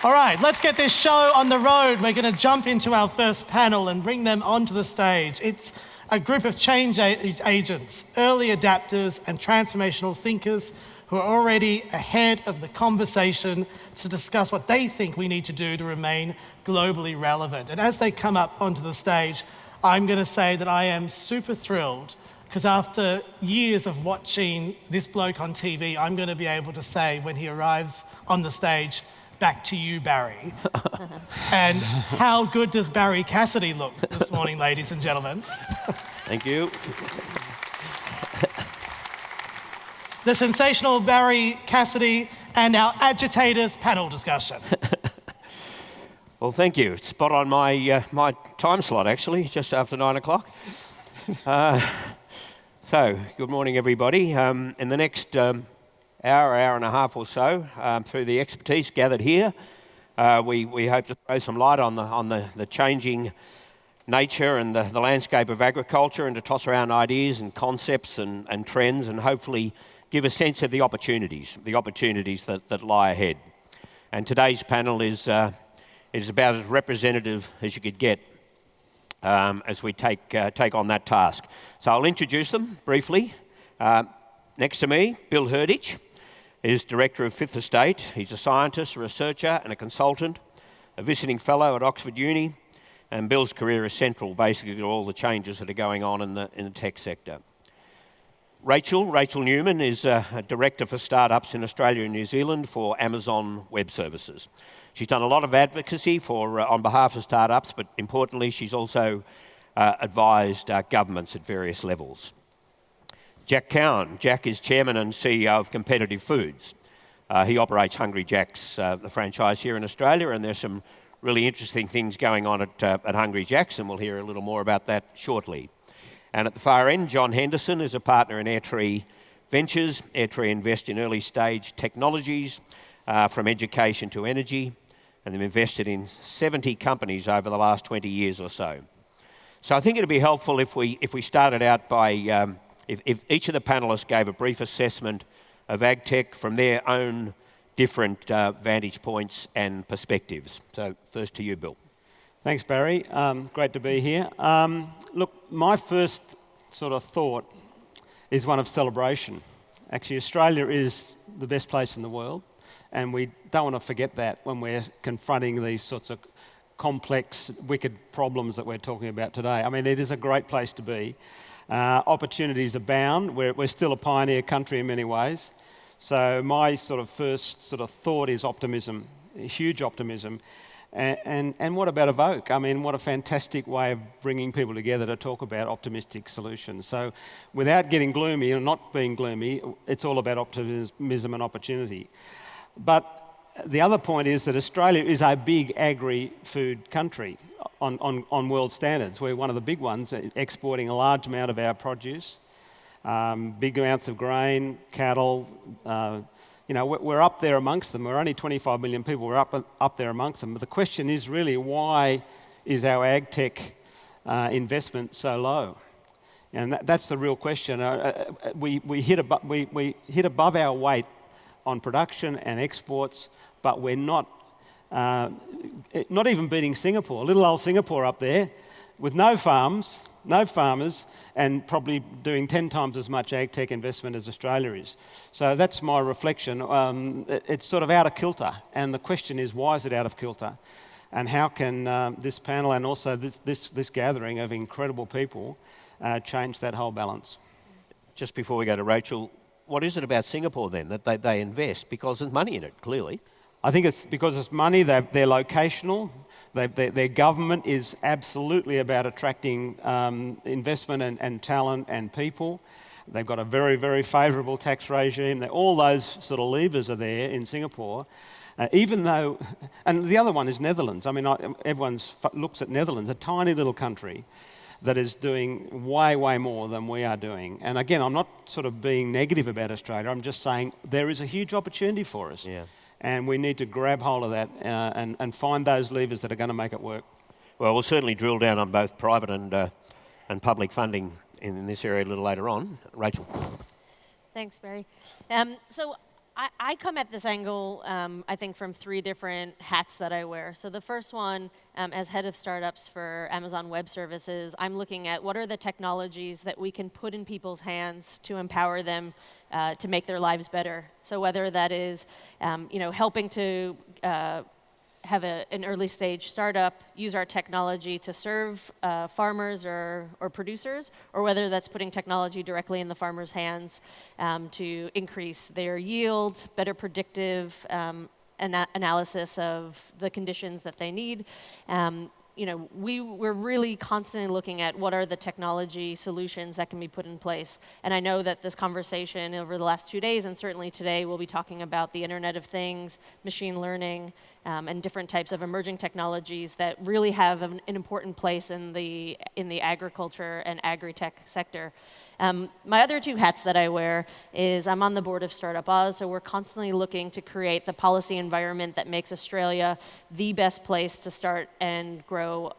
All right, let's get this show on the road. We're going to jump into our first panel and bring them onto the stage. It's a group of change agents, early adapters and transformational thinkers who are already ahead of the conversation to discuss what they think we need to do to remain globally relevant. And as they come up onto the stage, I'm going to say that I am super thrilled because after years of watching this bloke on TV, I'm going to be able to say when he arrives on the stage, back to you, Barry. And how good does Barry Cassidy look this morning, ladies and gentlemen? Thank you. The sensational Barry Cassidy and our Ag-itators panel discussion. Well, thank you. It's spot on my my time slot, actually, just after 9 o'clock. So, good morning, everybody. In the next hour and a half or so, through the expertise gathered here, we hope to throw some light on the changing nature and the landscape of agriculture, and to toss around ideas and concepts and trends, and hopefully give a sense of the opportunities that lie ahead. And today's panel is about as representative as you could get as we take on that task. So I'll introduce them briefly. Next to me, Bill Herditch is Director of Fifth Estate. He's a scientist, a researcher and a consultant, a visiting fellow at Oxford Uni, and Bill's career is central basically to all the changes that are going on in the tech sector. Rachel Newman is a Director for Startups in Australia and New Zealand for Amazon Web Services. She's done a lot of advocacy on behalf of startups, but importantly, she's also advised governments at various levels. Jack Cowin. Jack is Chairman and CEO of Competitive Foods. He operates Hungry Jack's, the franchise here in Australia, and there's some really interesting things going on at Hungry Jack's, and we'll hear a little more about that shortly. And at the far end, John Henderson is a partner in Airtree Ventures. Airtree invest in early stage technologies from education to energy, and they've invested in 70 companies over the last 20 years or so. So I think it'd be helpful if we started out by if each of the panelists gave a brief assessment of ag tech from their own different vantage points and perspectives. So first to you, Bill. Thanks, Barry. Great to be here. Look, my first sort of thought is one of celebration. Actually, Australia is the best place in the world, and we don't want to forget that when we're confronting these sorts of complex, wicked problems that we're talking about today. I mean, it is a great place to be. Opportunities abound. We're still a pioneer country in many ways. So my sort of first sort of thought is optimism, huge optimism. And what about Evoke? I mean, what a fantastic way of bringing people together to talk about optimistic solutions. So without getting gloomy or not being gloomy, it's all about optimism and opportunity. But the other point is that Australia is a big agri-food country on world standards. We're one of the big ones, exporting a large amount of our produce, big amounts of grain, cattle. We're up there amongst them. We're only 25 million people. We're up there amongst them. But the question is really, why is our ag tech investment so low? And that's the real question. We hit above our weight on production and exports, but we're not even beating Singapore. Little old Singapore up there, with no farms, no farmers, and probably doing 10 times as much ag tech investment as Australia is. So that's my reflection. It's sort of out of kilter, and the question is, why is it out of kilter? And how can this panel and also this gathering of incredible people change that whole balance? Just before we go to Rachel, what is it about Singapore then that they invest? Because there's money in it, clearly. I think it's because it's money. They're locational. Their government is absolutely about attracting investment and talent and people. They've got a very, very favourable tax regime. All those sort of levers are there in Singapore. Even though, and the other one is Netherlands. I mean, everyone looks at Netherlands, a tiny little country that is doing way, way more than we are doing. And again, I'm not sort of being negative about Australia. I'm just saying there is a huge opportunity for us. Yeah. And we need to grab hold of that and find those levers that are going to make it work. Well, we'll certainly drill down on both private and public funding in this area a little later on. Rachel. Thanks, Barry. So I come at this angle, I think, from 3 different hats that I wear. So the first one, as head of startups for Amazon Web Services, I'm looking at what are the technologies that we can put in people's hands to empower them to make their lives better. So whether that is, helping to have an early stage startup use our technology to serve farmers or producers, or whether that's putting technology directly in the farmers' hands to increase their yield, better predictive analysis of the conditions that they need. We're really constantly looking at what are the technology solutions that can be put in place. And I know that this conversation over the last 2 days, and certainly today, we'll be talking about the Internet of Things, machine learning, and different types of emerging technologies that really have an important place in the agriculture and agri-tech sector. My other 2 hats that I wear is I'm on the board of Startup Oz, so we're constantly looking to create the policy environment that makes Australia the best place to start and grow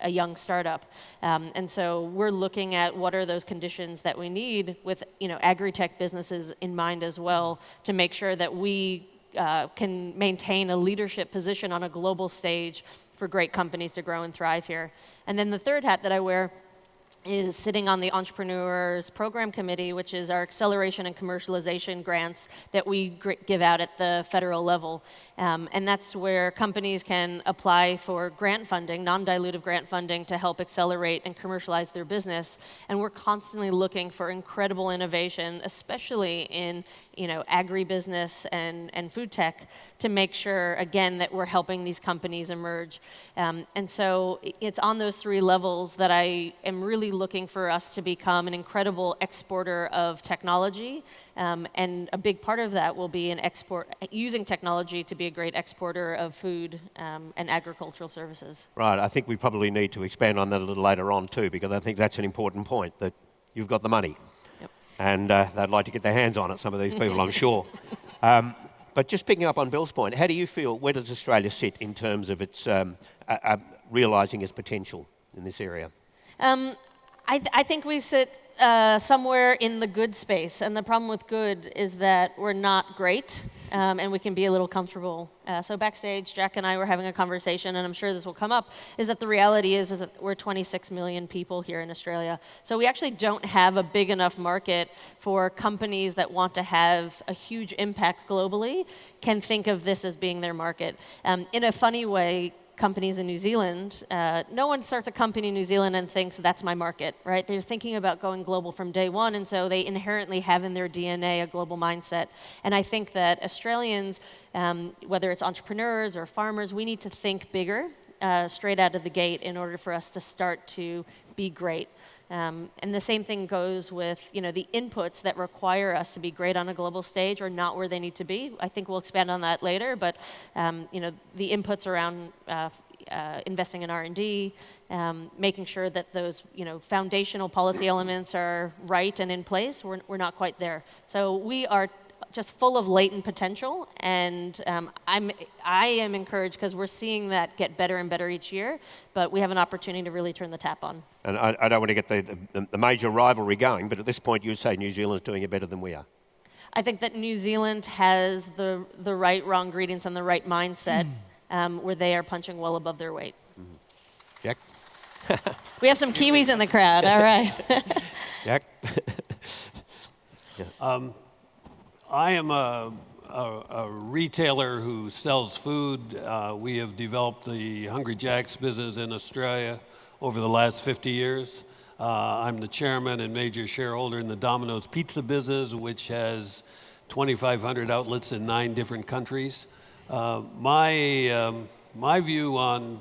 a young startup. And so we're looking at what are those conditions that we need with agri-tech businesses in mind as well, to make sure that we can maintain a leadership position on a global stage for great companies to grow and thrive here. And then the third hat that I wear is sitting on the Entrepreneurs Program Committee, which is our acceleration and commercialization grants that we give out at the federal level. And that's where companies can apply for grant funding, non-dilutive grant funding, to help accelerate and commercialize their business. And we're constantly looking for incredible innovation, especially in agribusiness and food tech, to make sure, again, that we're helping these companies emerge. And so it's on those 3 levels that I am really looking for us to become an incredible exporter of technology. And a big part of that will be using technology to be a great exporter of food and agricultural services. Right, I think we probably need to expand on that a little later on too, because I think that's an important point, that you've got the money. Yep. And they'd like to get their hands on it, some of these people, I'm sure. But just picking up on Bill's point, how do you feel, where does Australia sit in terms of its realising its potential in this area? I think we sit somewhere in the good space, and the problem with good is that we're not great, and we can be a little comfortable. So backstage, Jack and I were having a conversation, and I'm sure this will come up, is that the reality is that we're 26 million people here in Australia. So we actually don't have a big enough market for companies that want to have a huge impact globally can think of this as being their market. In a funny way, companies in New Zealand, no one starts a company in New Zealand and thinks that's my market, right? They're thinking about going global from day one, and so they inherently have in their DNA a global mindset. And I think that Australians, whether it's entrepreneurs or farmers, we need to think bigger straight out of the gate in order for us to start to be great. And the same thing goes with, the inputs that require us to be great on a global stage are not where they need to be. I think we'll expand on that later, but, the inputs around investing in R&D, making sure that those, foundational policy elements are right and in place, we're not quite there. So we are just full of latent potential, and I am encouraged because we're seeing that get better and better each year, but we have an opportunity to really turn the tap on. And I don't want to get the major rivalry going, but at this point you say New Zealand's doing it better than we are. I think that New Zealand has the right raw ingredients and the right mindset where they are punching well above their weight. Jack? We have some Kiwis in the crowd, all right. Jack? I am a retailer who sells food. We have developed the Hungry Jack's business in Australia over the last 50 years. I'm the chairman and major shareholder in the Domino's pizza business, which has 2,500 outlets in 9 different countries. My view on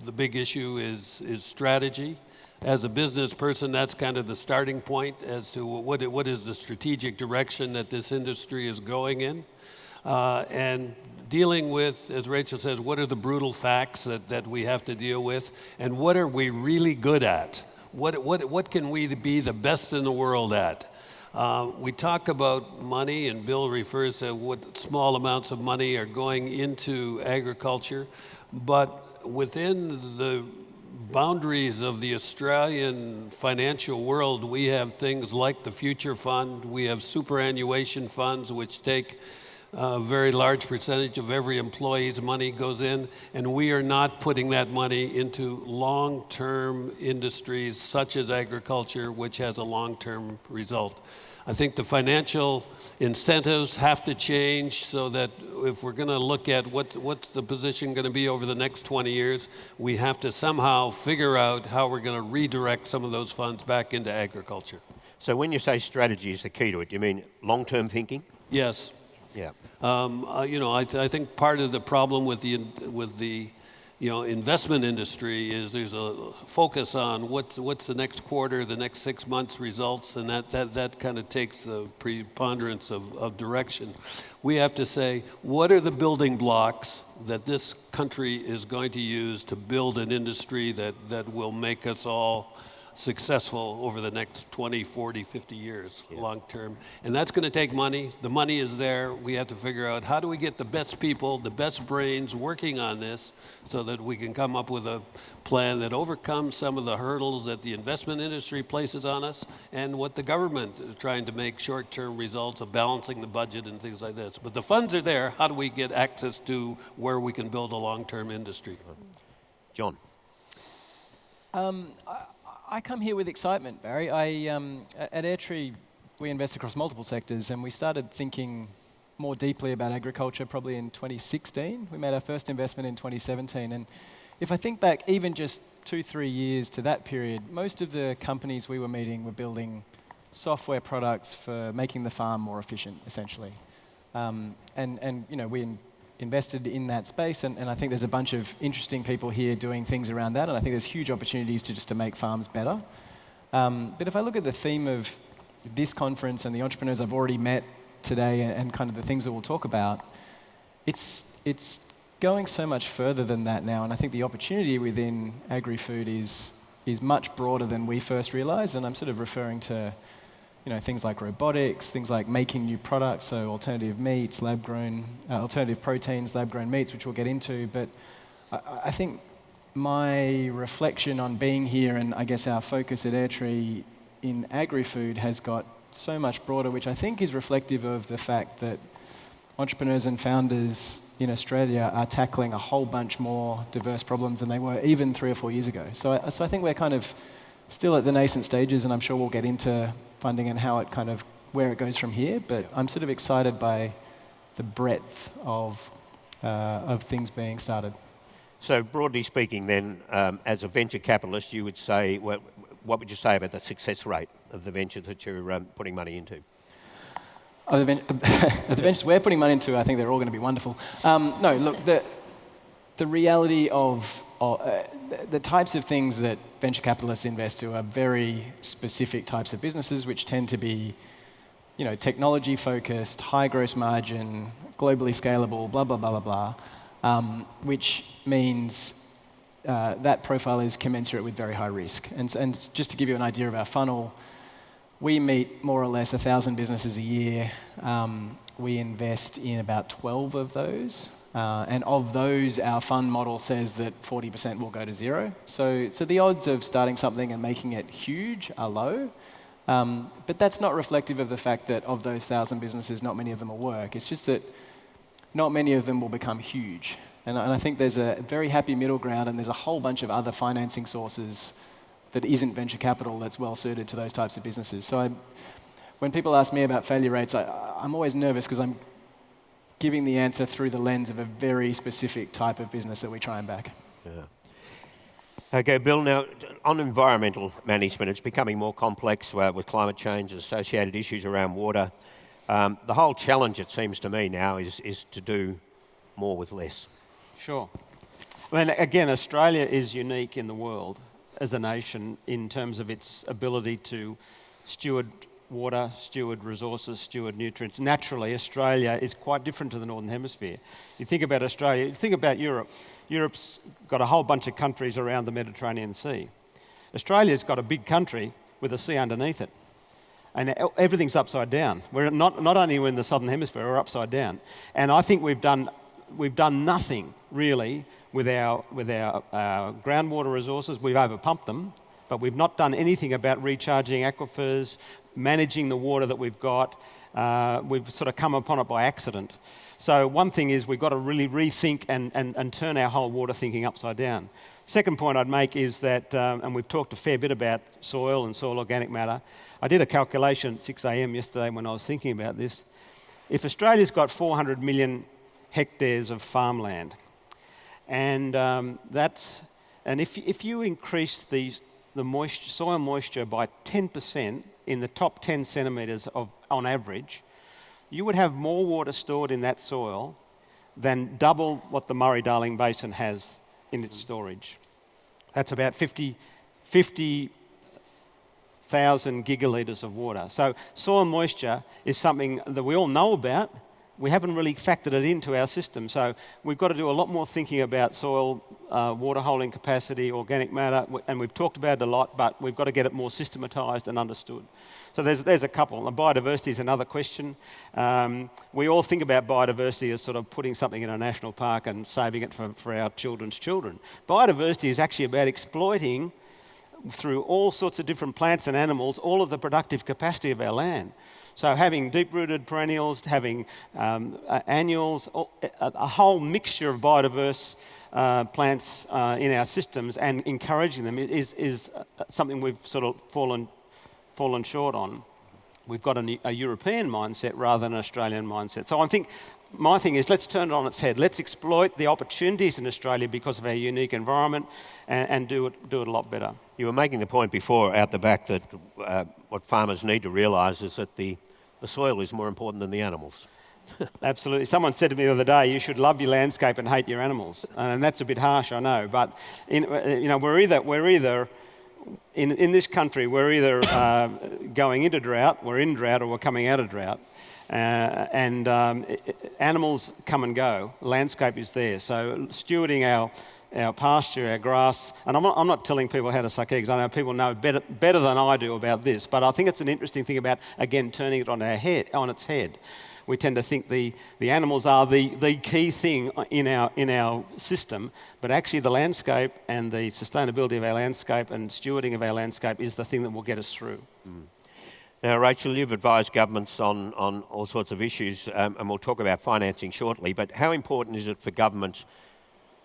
the big issue is strategy. As a business person, that's kind of the starting point as to what is the strategic direction that this industry is going in. And dealing with, as Rachel says, what are the brutal facts that we have to deal with, and what are we really good at? What can we be the best in the world at? We talk about money, and Bill refers to what small amounts of money are going into agriculture, but within the boundaries of the Australian financial world, we have things like the Future Fund, we have superannuation funds which take A very large percentage of every employee's money goes in, and we are not putting that money into long-term industries such as agriculture, which has a long-term result. I think the financial incentives have to change so that if we're going to look at what's the position going to be over the next 20 years, we have to somehow figure out how we're going to redirect some of those funds back into agriculture. So when you say strategy is the key to it, you mean long-term thinking? Yes. Yeah. I think part of the problem with the investment industry is there's a focus on what's the next quarter, the next 6 months results, and that kind of takes the preponderance of direction. We have to say, what are the building blocks that this country is going to use to build an industry that will make us all successful over the next 20, 40, 50 years, long term. And that's going to take money. The money is there. We have to figure out how do we get the best people, the best brains working on this so that we can come up with a plan that overcomes some of the hurdles that the investment industry places on us and what the government is trying to make short-term results of balancing the budget and things like this. But the funds are there. How do we get access to where we can build a long-term industry? John. I come here with excitement, Barry. At Airtree, we invest across multiple sectors, and we started thinking more deeply about agriculture probably in 2016. We made our first investment in 2017, and if I think back even just 2-3 years to that period, most of the companies we were meeting were building software products for making the farm more efficient, essentially. We invested in that space, and I think there's a bunch of interesting people here doing things around that, and I think there's huge opportunities to make farms better. But if I look at the theme of this conference and the entrepreneurs I've already met today and kind of the things that we'll talk about, it's going so much further than that now, and I think the opportunity within agri-food is much broader than we first realized, and I'm sort of referring to things like robotics, things like making new products, so alternative meats, alternative proteins, lab-grown meats, which we'll get into. But I think my reflection on being here and I guess our focus at Airtree in agri-food has got so much broader, which I think is reflective of the fact that entrepreneurs and founders in Australia are tackling a whole bunch more diverse problems than they were even 3 or 4 years ago. So I think we're kind of still at the nascent stages, and I'm sure we'll get into funding and where it goes from here, but I'm sort of excited by the breadth of things being started. So broadly speaking then, as a venture capitalist, you would say, what would you say about the success rate of the ventures that you're putting money into? The ventures we're putting money into, I think they're all going to be wonderful. No, look, the reality of the types of things that venture capitalists invest to are very specific types of businesses, which tend to be, technology focused, high gross margin, globally scalable, blah blah blah blah blah, which means that profile is commensurate with very high risk. And just to give you an idea of our funnel, we meet more or less 1,000 businesses a year. We invest in about 12 of those. And of those, our fund model says that 40% will go to zero. So the odds of starting something and making it huge are low. But that's not reflective of the fact that of those 1,000 businesses, not many of them will work. It's just that not many of them will become huge. And I think there's a very happy middle ground, and there's a whole bunch of other financing sources that isn't venture capital that's well suited to those types of businesses. So when people ask me about failure rates, I'm always nervous because I'm giving the answer through the lens of a very specific type of business that we try and back. Yeah. Okay, Bill, now on environmental management, it's becoming more complex with climate change and associated issues around water. The whole challenge, it seems to me now, is to do more with less. Sure. I mean, again, Australia is unique in the world as a nation in terms of its ability to steward water, steward resources, steward nutrients. Naturally, Australia is quite different to the Northern Hemisphere. You think about Australia, you think about Europe. Europe's got a whole bunch of countries around the Mediterranean Sea. Australia's got a big country with a sea underneath it. And everything's upside down. We're not only in the Southern Hemisphere, we're upside down. And I think we've done nothing, really, with our groundwater resources. We've overpumped them, but we've not done anything about recharging aquifers, managing the water that we've got, We've sort of come upon it by accident. So one thing is we've got to really rethink and turn our whole water thinking upside down. Second point I'd make is that, and we've talked a fair bit about soil and soil organic matter. I did a calculation at 6 a.m. yesterday when I was thinking about this. If Australia's got 400 million hectares of farmland, and if you increase the soil moisture by 10% in the top 10 centimetres on average, you would have more water stored in that soil than double what the Murray-Darling Basin has in its storage. That's about 50,000 gigalitres of water. So soil moisture is something that we all know about. We haven't really factored it into our system. So we've got to do a lot more thinking about soil, water holding capacity, organic matter, and we've talked about it a lot, but we've got to get it more systematised and understood. So there's a couple. And biodiversity is another question. We all think about biodiversity as sort of putting something in a national park and saving it for our children's children. Biodiversity is actually about exploiting, through all sorts of different plants and animals, all of the productive capacity of our land. So having deep-rooted perennials, having annuals, a whole mixture of biodiverse plants in our systems, and encouraging them is something we've sort of fallen short on. We've got a European mindset rather than an Australian mindset. So I think my thing is, let's turn it on its head. Let's exploit the opportunities in Australia because of our unique environment and do it a lot better. You were making the point before out the back that what farmers need to realise is that the soil is more important than the animals. Absolutely. Someone said to me the other day, you should love your landscape and hate your animals. And that's a bit harsh, I know. But we're either in this country, we're either going into drought, we're in drought, or we're coming out of drought. Animals come and go. Landscape is there. So stewarding our pasture, our grass, and I'm not telling people how to suck eggs. I know people know better than I do about this, but I think it's an interesting thing about, again, turning it on its head. We tend to think the animals are the key thing in our system, but actually the landscape and the sustainability of our landscape and stewarding of our landscape is the thing that will get us through. Mm. Now, Rachel, you've advised governments on all sorts of issues, and we'll talk about financing shortly, but how important is it for governments,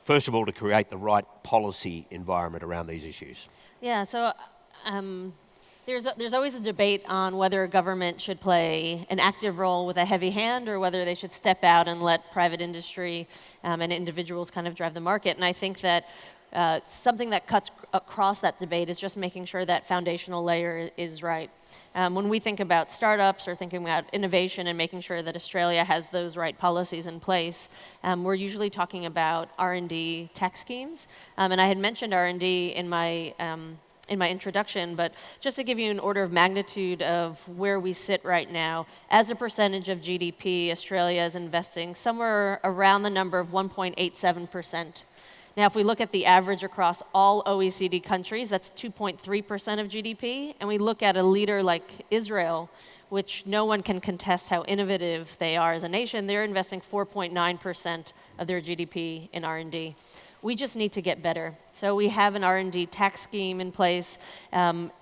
first of all, to create the right policy environment around these issues? Yeah, so there's always a debate on whether a government should play an active role with a heavy hand or whether they should step out and let private industry and individuals kind of drive the market. And I think that something that cuts across that debate is just making sure that foundational layer is right. When we think about startups or thinking about innovation and making sure that Australia has those right policies in place, we're usually talking about R&D tax schemes. And I had mentioned R&D in my introduction, but just to give you an order of magnitude of where we sit right now, as a percentage of GDP, Australia is investing somewhere around the number of 1.87%. Now, if we look at the average across all OECD countries, that's 2.3% of GDP, and we look at a leader like Israel, which no one can contest how innovative they are as a nation, they're investing 4.9% of their GDP in R&D. We just need to get better. So we have an R&D tax scheme in place. On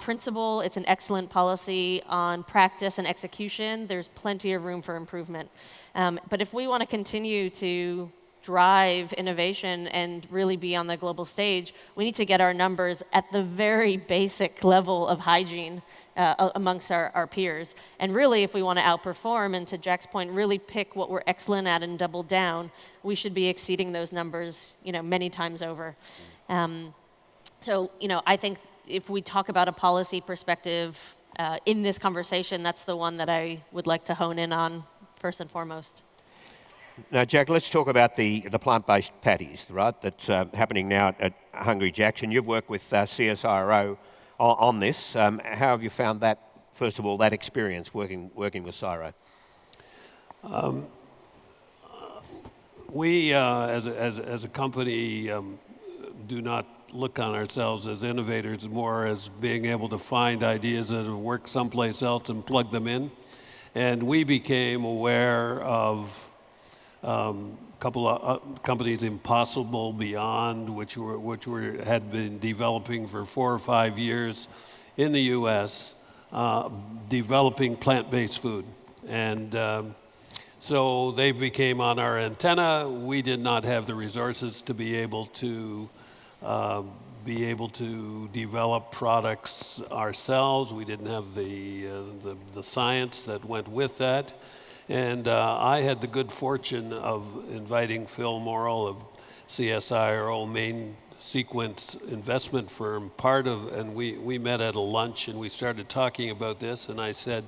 principle, it's an excellent policy. On practice and execution, there's plenty of room for improvement. But if we want to continue to drive innovation and really be on the global stage, we need to get our numbers at the very basic level of hygiene amongst our peers. And really, if we want to outperform, and to Jack's point, really pick what we're excellent at and double down, we should be exceeding those numbers, many times over. So, I think if we talk about a policy perspective in this conversation, that's the one that I would like to hone in on first and foremost. Now, Jack, let's talk about the plant-based patties, right, that's happening now at Hungry Jack's, and you've worked with CSIRO on this. How have you found that, first of all, that experience working with CSIRO? We, as a company, do not look on ourselves as innovators, more as being able to find ideas that have worked someplace else and plug them in. And we became aware of a couple of companies, Impossible Beyond, which had been developing for 4 or 5 years in the U.S. developing plant-based food. And so they became on our antenna. We did not have the resources to be able to develop products ourselves. We didn't have the science that went with that. And I had the good fortune of inviting Phil Morrill of CSI, our old main sequence investment firm, and we met at a lunch and we started talking about this, and I said,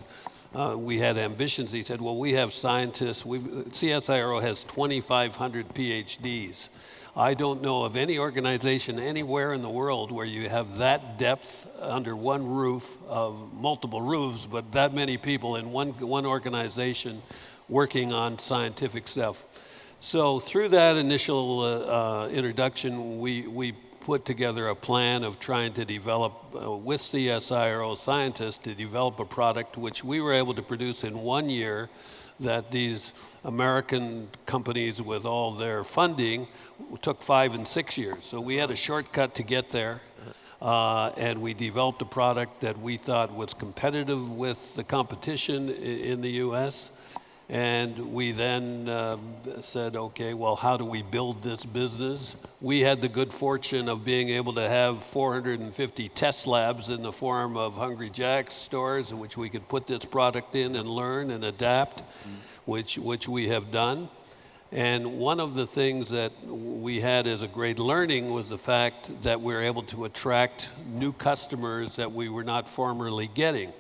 we had ambitions. He said, well, we have scientists. CSIRO has 2,500 PhDs. I don't know of any organization anywhere in the world where you have that depth under one roof of multiple roofs, but that many people in one organization working on scientific stuff. So through that initial introduction, we put together a plan of trying to develop, with CSIRO scientists, to develop a product which we were able to produce in 1 year that these American companies with all their funding took 5 and 6 years. So we had a shortcut to get there, and we developed a product that we thought was competitive with the competition in the US. And we then said, okay, well, how do we build this business? We had the good fortune of being able to have 450 test labs in the form of Hungry Jack's stores, in which we could put this product in and learn and adapt, which we have done. And one of the things that we had as a great learning was the fact that we were able to attract new customers that we were not formerly getting.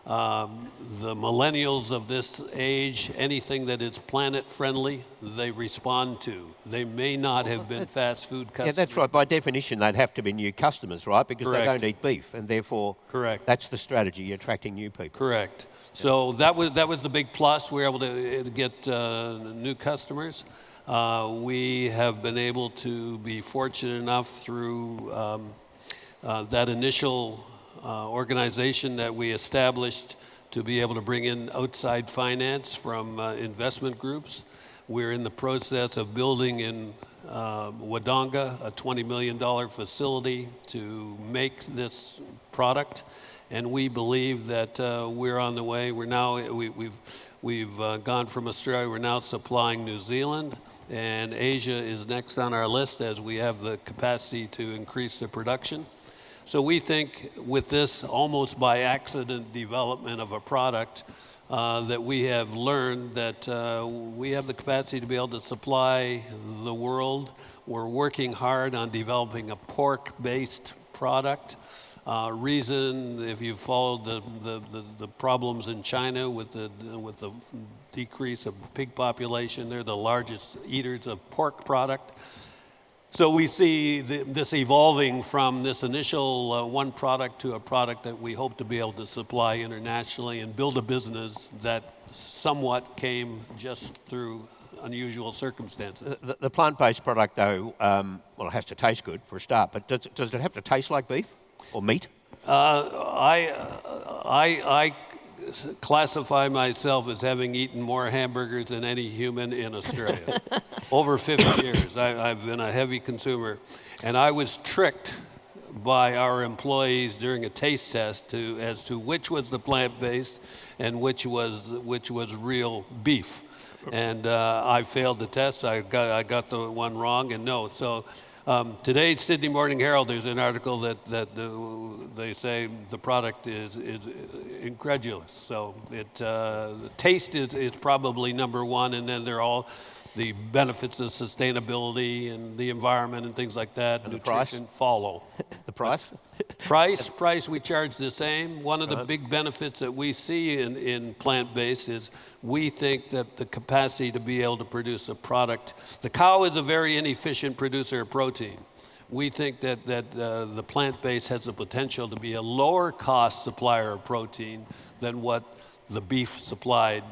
The millennials of this age, anything that is planet friendly, they respond to. They may not have been fast food customers. Yeah, that's right. By definition, they'd have to be new customers, right? Because Correct. they don't eat beef, and therefore, Correct. That's the strategy, you're attracting new people. Correct. So that was the big plus. We were able to get new customers. We have been able to be fortunate enough through that initial organization that we established to be able to bring in outside finance from investment groups. We're in the process of building in Wodonga a $20 million facility to make this product, and we believe that we're on the way. We've gone from Australia. We're now supplying New Zealand, and Asia is next on our list as we have the capacity to increase the production. So we think with this almost by accident development of a product that we have learned that we have the capacity to be able to supply the world. We're working hard on developing a pork-based product. Reason, if you've followed the problems in China with the decrease of pig population, they're the largest eaters of pork product. So we see this evolving from this initial one product to a product that we hope to be able to supply internationally and build a business that somewhat came just through unusual circumstances. The plant-based product, though, well, it has to taste good for a start, but does it have to taste like beef or meat? I classify myself as having eaten more hamburgers than any human in Australia. Over 50 years, I've been a heavy consumer. And I was tricked by our employees during a taste test as to which was the plant-based and which was real beef. And I failed the test. I got the one wrong, and no. So today, Sydney Morning Herald, there's an article that they say the product is incredulous. So the taste is probably number one, and then they're all the benefits of sustainability and the environment and things like that. And nutrition the price? Follow. The price? Price, we charge the same. One of the big benefits that we see in plant-based is we think that the capacity to be able to produce a product. The cow is a very inefficient producer of protein. We think that the plant-based has the potential to be a lower cost supplier of protein than what the beef supplied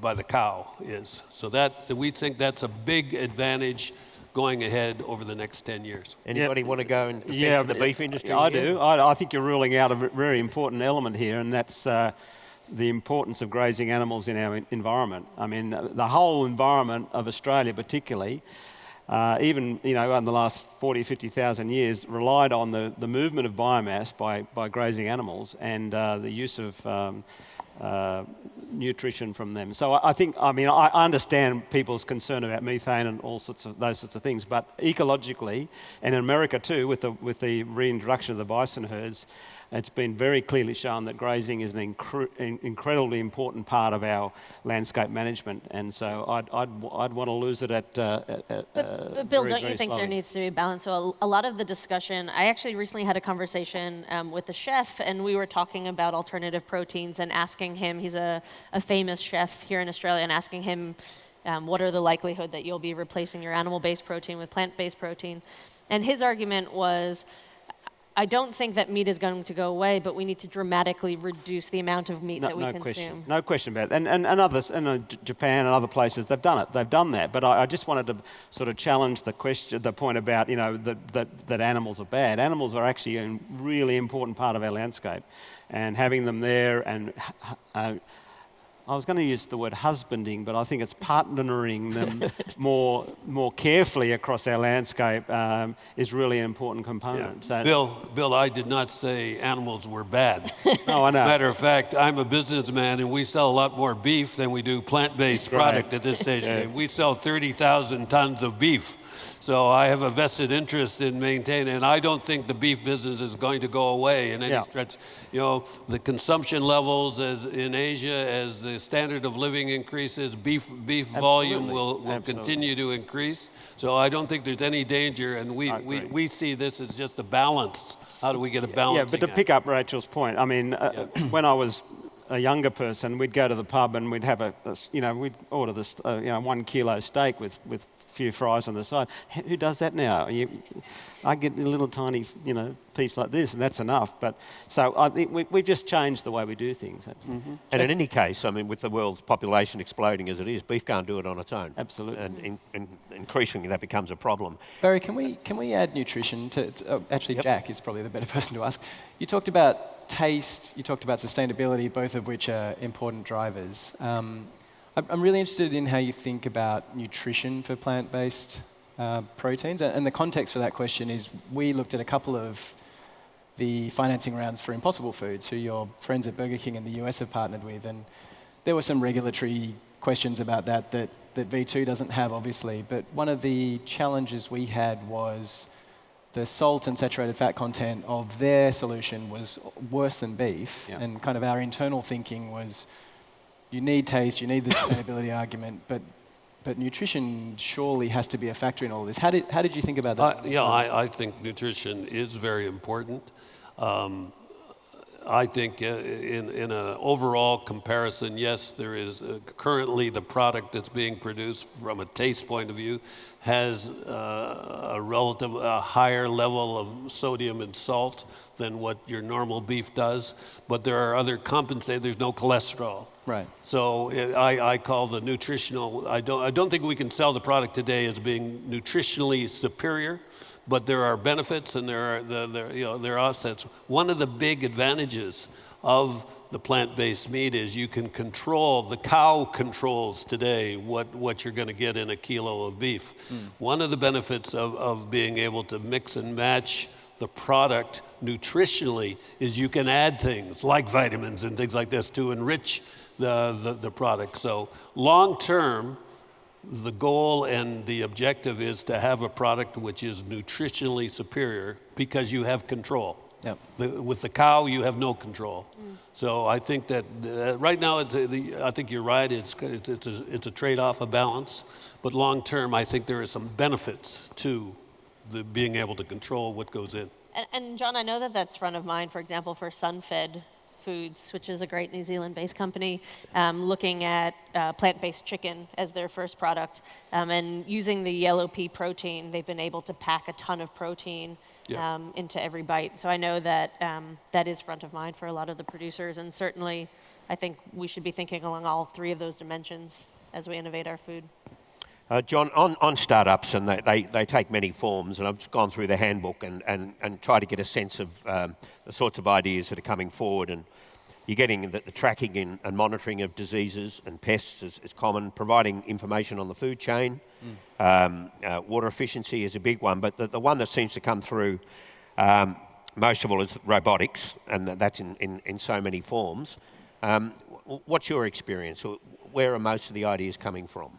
by the cow is. So we think that's a big advantage going ahead over the next 10 years. Anybody want to go and defend the beef industry? I do. I think you're ruling out a very important element here, and that's the importance of grazing animals in our environment. I mean, the whole environment of Australia particularly even in the last 40, 50,000 years, relied on the movement of biomass by grazing animals and the use of nutrition from them. So I understand people's concern about methane and all those sorts of things, but ecologically, and in America too, with the reintroduction of the bison herds, it's been very clearly shown that grazing is an incredibly important part of our landscape management, and so I'd want to lose it at. But Bill, don't you think there needs to be a balance? So a lot of the discussion, I actually recently had a conversation with a chef, and we were talking about alternative proteins and asking him, he's a famous chef here in Australia, and asking him what are the likelihood that you'll be replacing your animal-based protein with plant-based protein. And his argument was, I don't think that meat is going to go away, but we need to dramatically reduce the amount of meat that we consume. No question about it. And others, Japan and other places, they've done it. They've done that. But I just wanted to sort of challenge the point about that animals are bad. Animals are actually a really important part of our landscape, and having them there and I was going to use the word husbanding, but I think it's partnering them more carefully across our landscape is really an important component. Yeah. So, Bill, I did not say animals were bad. No, I know. Matter of fact, I'm a businessman, and we sell a lot more beef than we do plant-based product at this stage. Yeah. We sell 30,000 tons of beef. So I have a vested interest in maintaining, and I don't think the beef business is going to go away in any stretch. The consumption levels in Asia, as the standard of living increases, beef volume will continue to increase. So I don't think there's any danger, and we see this as just a balance. How do we get a balance? Yeah, but to pick up Rachel's point, I mean, when I was a younger person, we'd go to the pub and we'd have we'd order this 1 kilo steak with few fries on the side. Who does that now? I get a little tiny, piece like this, and that's enough. But so I think we've just changed the way we do things. Mm-hmm. And in any case, I mean, with the world's population exploding as it is, beef can't do it on its own. Absolutely. And increasingly, that becomes a problem. Barry, can we add nutrition to actually, yep. Jack is probably the better person to ask. You talked about taste. You talked about sustainability, both of which are important drivers. I'm really interested in how you think about nutrition for plant-based proteins. And the context for that question is we looked at a couple of the financing rounds for Impossible Foods, who your friends at Burger King in the US have partnered with. And there were some regulatory questions about that V2 doesn't have, obviously. But one of the challenges we had was the salt and saturated fat content of their solution was worse than beef. Yeah. And kind of our internal thinking was, you need taste, you need the sustainability argument, but nutrition surely has to be a factor in all of this. How did you think about that? I think nutrition is very important. I think in an overall comparison, yes, there is currently the product that's being produced from a taste point of view has a higher level of sodium and salt than what your normal beef does, but there are other compensators. There's no cholesterol. Right. So I call the nutritional. I don't think we can sell the product today as being nutritionally superior, but there are benefits and there are assets. One of the big advantages of the plant-based meat is you can control. The cow controls today what you're going to get in a kilo of beef. One of the benefits of being able to mix and match the product nutritionally is you can add things like vitamins and things like this to enrich the product. So long term, the goal and the objective is to have a product which is nutritionally superior because you have control. Yep. With the cow, you have no control. So I think that right now, I think you're right. It's a trade-off, a balance. But long term, I think there are some benefits to the being able to control what goes in. And John, I know that that's front of mind, for example, for Sunfed Foods, which is a great New Zealand-based company, looking at plant-based chicken as their first product. And using the yellow pea protein, they've been able to pack a ton of protein into every bite. So I know that that is front of mind for a lot of the producers. And certainly, I think we should be thinking along all three of those dimensions as we innovate our food. John, on startups, and they take many forms, and I've just gone through the handbook and tried to get a sense of the sorts of ideas that are coming forward. And you're getting the tracking and monitoring of diseases and pests is common, providing information on the food chain. Water efficiency is a big one, but the one that seems to come through most of all is robotics, and that's in so many forms. What's your experience? Where are most of the ideas coming from?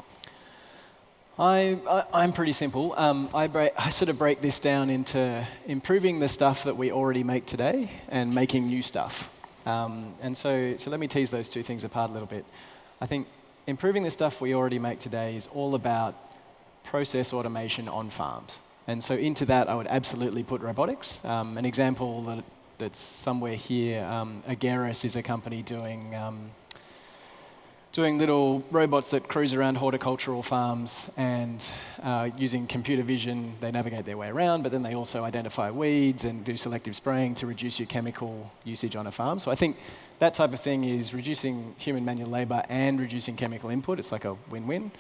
I'm pretty simple. I sort of break this down into improving the stuff that we already make today and making new stuff. And so let me tease those two things apart a little bit. I think improving the stuff we already make today is all about process automation on farms. And so into that, I would absolutely put robotics. An example that's somewhere here, Ag-itators is a company doing little robots that cruise around horticultural farms, and using computer vision, they navigate their way around, but then they also identify weeds and do selective spraying to reduce your chemical usage on a farm. So I think that type of thing is reducing human manual labor and reducing chemical input. It's like a win-win.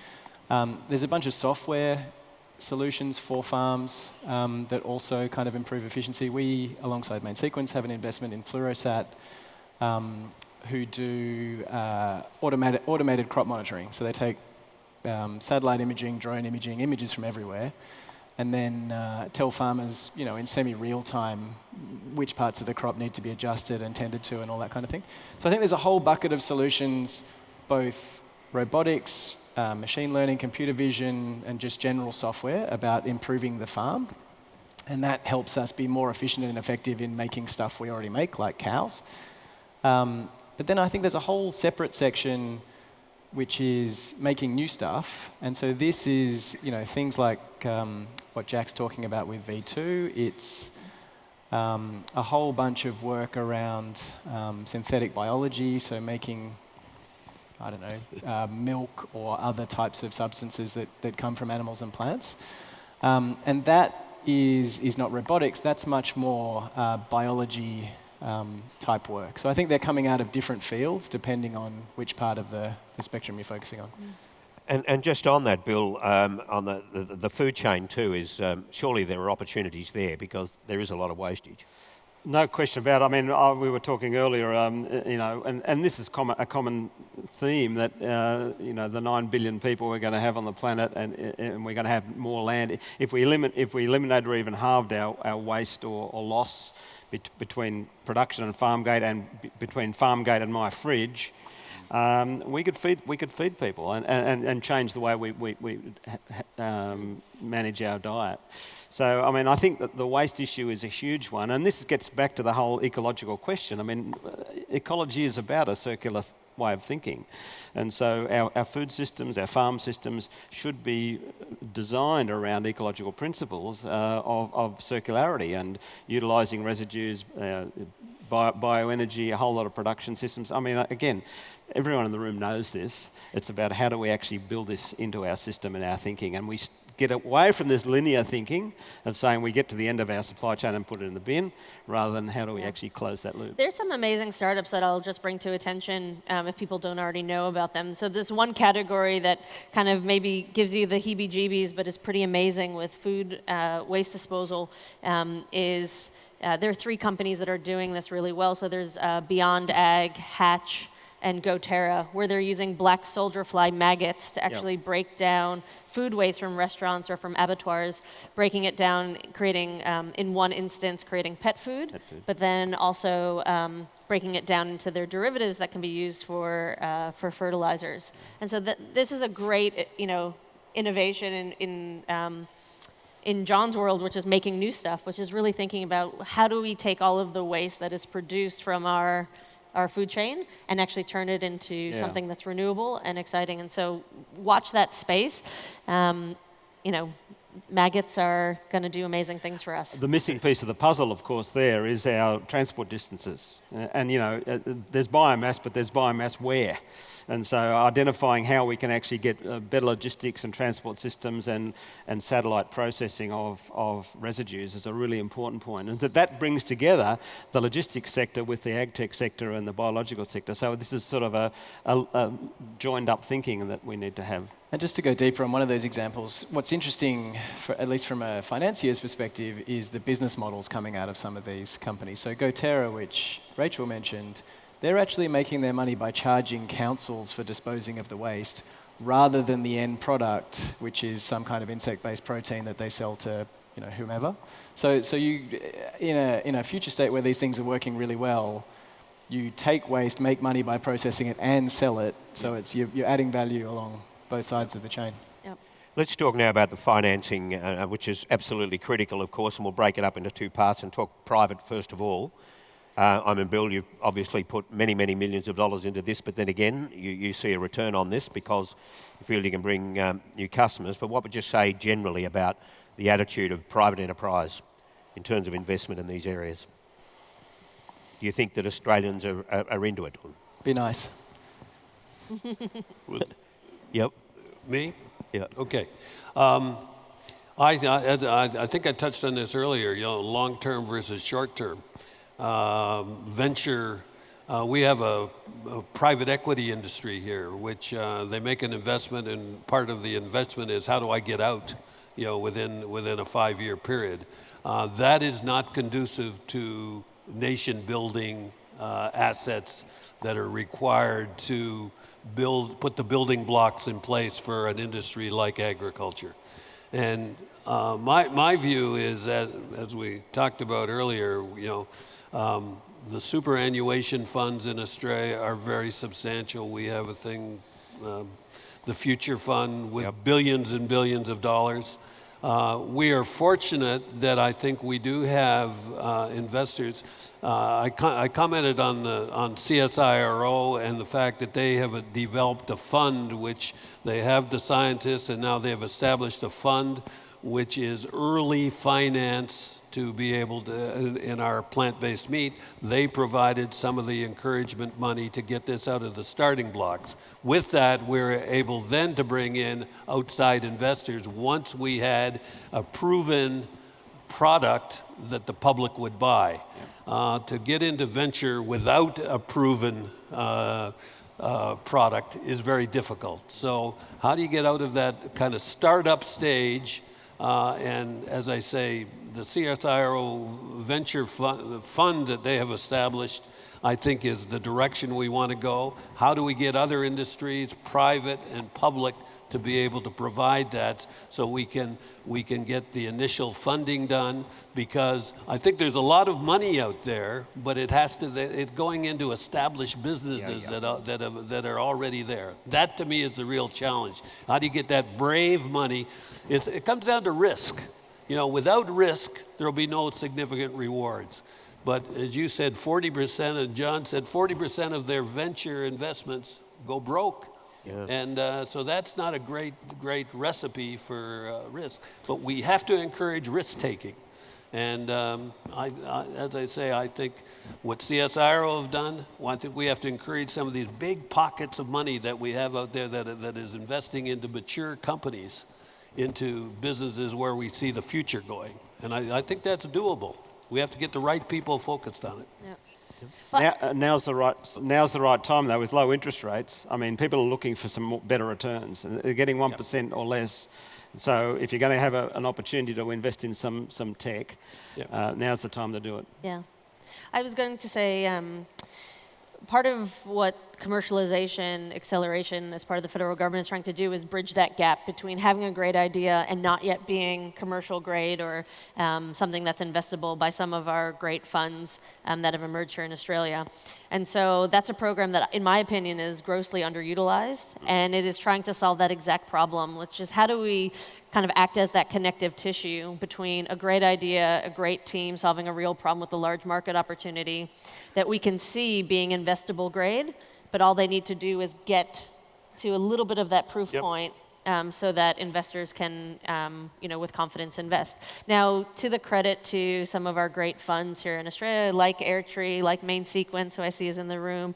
There's a bunch of software solutions for farms that also kind of improve efficiency. We, alongside Main Sequence, have an investment in Fluorosat, who do automated crop monitoring. So they take satellite imaging, drone imaging, images from everywhere, and then tell farmers, in semi-real time, which parts of the crop need to be adjusted and tended to and all that kind of thing. So I think there's a whole bucket of solutions, both robotics, machine learning, computer vision, and just general software about improving the farm. And that helps us be more efficient and effective in making stuff we already make, like cows. But then I think there's a whole separate section which is making new stuff. And so this is, things like what Jack's talking about with V2. It's a whole bunch of work around synthetic biology, so making, milk or other types of substances that come from animals and plants. And that is not robotics, that's much more biology type work. So I think they're coming out of different fields depending on which part of the spectrum you're focusing on. And just on that, Bill, on the food chain too, is surely there are opportunities there because there is a lot of wastage. No question about it. I mean, we were talking earlier, and this is a common theme that, the 9 billion people we're going to have on the planet, and we're going to have more land. If we eliminated or even halved our waste or loss between production and farm gate, and between farm gate and my fridge, we could feed people and change the way we manage our diet. So, I mean, I think that the waste issue is a huge one, and this gets back to the whole ecological question. I mean, ecology is about a circular way of thinking, and so our food systems, our farm systems should be designed around ecological principles of circularity and utilising residues, bioenergy, a whole lot of production systems. I mean, again, everyone in the room knows this. It's about how do we actually build this into our system and our thinking, and we get away from this linear thinking of saying we get to the end of our supply chain and put it in the bin, rather than how do we actually close that loop. There's some amazing startups that I'll just bring to attention if people don't already know about them. So this one category that kind of maybe gives you the heebie-jeebies but is pretty amazing with food waste disposal is there are 3 companies that are doing this really well. So there's Beyond Ag, Hatch, and GoTerra, where they're using black soldier fly maggots to actually break down food waste from restaurants or from abattoirs, breaking it down, creating, in one instance, creating pet food, but then also breaking it down into their derivatives that can be used for fertilizers. And so this is a great, innovation in John's world, which is making new stuff, which is really thinking about how do we take all of the waste that is produced from our food chain and actually turn it into something that's renewable and exciting. And so watch that space. Maggots are going to do amazing things for us. The missing piece of the puzzle, of course, there is our transport distances. And, there's biomass, but there's biomass where? And so identifying how we can actually get better logistics and transport systems and satellite processing of residues is a really important point. And that brings together the logistics sector with the ag tech sector and the biological sector. So this is sort of a joined up thinking that we need to have. And just to go deeper on one of those examples, what's interesting, at least from a financier's perspective, is the business models coming out of some of these companies. So GoTerra, which Rachel mentioned, they're actually making their money by charging councils for disposing of the waste, rather than the end product, which is some kind of insect-based protein that they sell to, whomever. So you, in a future state where these things are working really well, you take waste, make money by processing it, and sell it. So you're adding value along both sides of the chain. Yep. Let's talk now about the financing, which is absolutely critical, of course, and we'll break it up into two parts and talk private first of all. Bill, you've obviously put many, many millions of dollars into this, but then again, you see a return on this because you feel you can bring new customers. But what would you say generally about the attitude of private enterprise in terms of investment in these areas? Do you think that Australians are into it? Be nice. Yep. Me? Yeah. Okay. I think I touched on this earlier, long-term versus short-term. Venture, we have a private equity industry here, which they make an investment, and part of the investment is how do I get out, within a 5-year period. That is not conducive to nation-building assets that are required to put the building blocks in place for an industry like agriculture. And my view is that, as we talked about earlier, the superannuation funds in Australia are very substantial. We have a thing, the Future Fund, with billions and billions of dollars. We are fortunate that I think we do have investors. I commented on CSIRO and the fact that they have developed a fund which they have the scientists, and now they have established a fund which is early finance to be able to, in our plant-based meat, they provided some of the encouragement money to get this out of the starting blocks. With that, we're able then to bring in outside investors once we had a proven product that the public would buy. To get into venture without a proven product is very difficult. So how do you get out of that kind of startup stage? And as I say, the CSIRO venture fund that they have established, I think, is the direction we want to go. How do we get other industries, private and public, to be able to provide that so we can get the initial funding done? Because I think there's a lot of money out there, but it's going into established businesses that are already there. That to me is the real challenge. How do you get that brave money? It comes down to risk. Without risk, there will be no significant rewards. But as you said, 40%, and John said 40% of their venture investments go broke. Yeah. And so that's not a great recipe for risk. But we have to encourage risk-taking. And as I say, I think what CSIRO have done, I think we have to encourage some of these big pockets of money that we have out there that is investing into mature companies, into businesses where we see the future going. And I think that's doable. We have to get the right people focused on it. Yeah. Now's the right time, though, with low interest rates. I mean, people are looking for some better returns. And they're getting 1% or less. So if you're going to have an opportunity to invest in some tech, now's the time to do it. Yeah. I was going to say, part of what commercialization, acceleration as part of the federal government is trying to do is bridge that gap between having a great idea and not yet being commercial grade or something that's investable by some of our great funds that have emerged here in Australia. And so that's a program that, in my opinion, is grossly underutilized, and it is trying to solve that exact problem, which is how do we kind of act as that connective tissue between a great idea, a great team solving a real problem with a large market opportunity that we can see being investable grade, but all they need to do is get to a little bit of that proof point so that investors can, with confidence invest. Now, to the credit to some of our great funds here in Australia, like Airtree, like Main Sequence, who I see is in the room,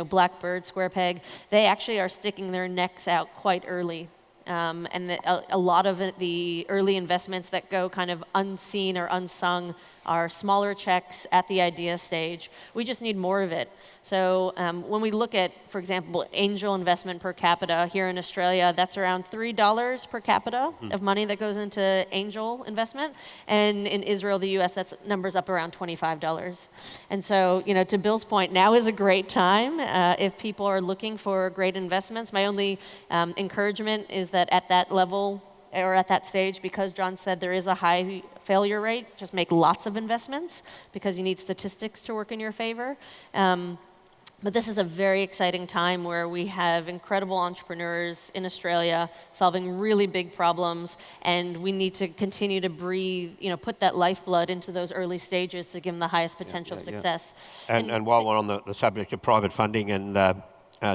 Blackbird, Square Peg, they actually are sticking their necks out quite early and a lot of the early investments that go kind of unseen or unsung are smaller checks at the idea stage. We just need more of it. So when we look at, for example, angel investment per capita here in Australia, that's around $3 per capita of money that goes into angel investment. And in Israel, the US, that's numbers up around $25. And so, to Bill's point, now is a great time if people are looking for great investments. My only encouragement is that at that level, or at that stage, because John said there is a high failure rate, just make lots of investments because you need statistics to work in your favor. But this is a very exciting time where we have incredible entrepreneurs in Australia solving really big problems, and we need to continue to breathe, put that lifeblood into those early stages to give them the highest potential of success. And while we're on the subject of private funding, and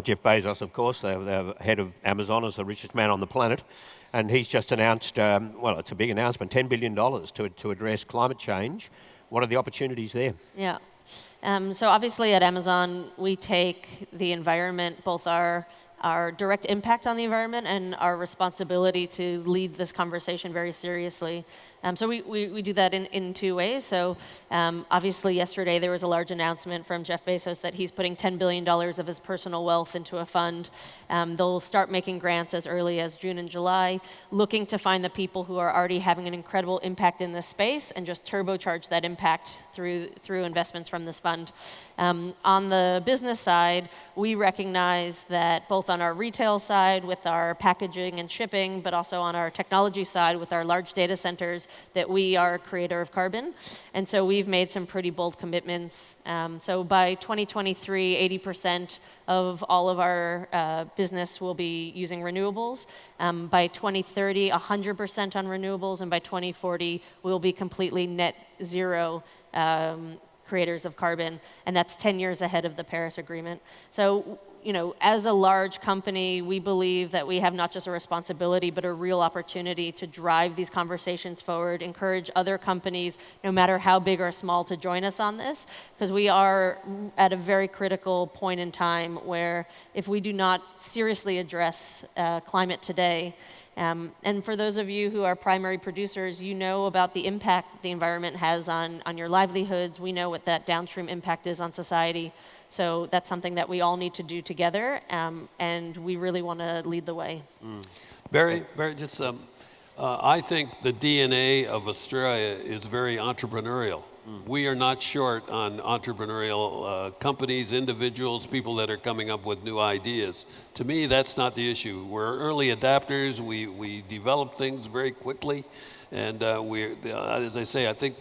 Jeff Bezos, of course, the head of Amazon, is the richest man on the planet. And he's just announced, it's a big announcement, $10 billion to address climate change. What are the opportunities there? Yeah. So obviously at Amazon, we take the environment, both our direct impact on the environment and our responsibility to lead this conversation very seriously. So we do that in two ways. So obviously yesterday there was a large announcement from Jeff Bezos that he's putting $10 billion of his personal wealth into a fund. They'll start making grants as early as June and July, looking to find the people who are already having an incredible impact in this space and just turbocharge that impact through investments from this fund. On the business side, we recognize that both on our retail side with our packaging and shipping, but also on our technology side with our large data centers, that we are a creator of carbon. And so we've made some pretty bold commitments. So by 2023, 80% of all of our business will be using renewables. By 2030, 100% on renewables. And by 2040, we'll be completely net zero creators of carbon, and that's 10 years ahead of the Paris Agreement. So, as a large company, we believe that we have not just a responsibility, but a real opportunity to drive these conversations forward, encourage other companies, no matter how big or small, to join us on this, because we are at a very critical point in time where if we do not seriously address climate today, and for those of you who are primary producers, you know about the impact the environment has on your livelihoods. We know what that downstream impact is on society. So that's something that we all need to do together, and we really want to lead the way. Barry, just I think the DNA of Australia is very entrepreneurial. We are not short on entrepreneurial companies, individuals, people that are coming up with new ideas. To me, that's not the issue. We're early adapters. We develop things very quickly. And as I say, I think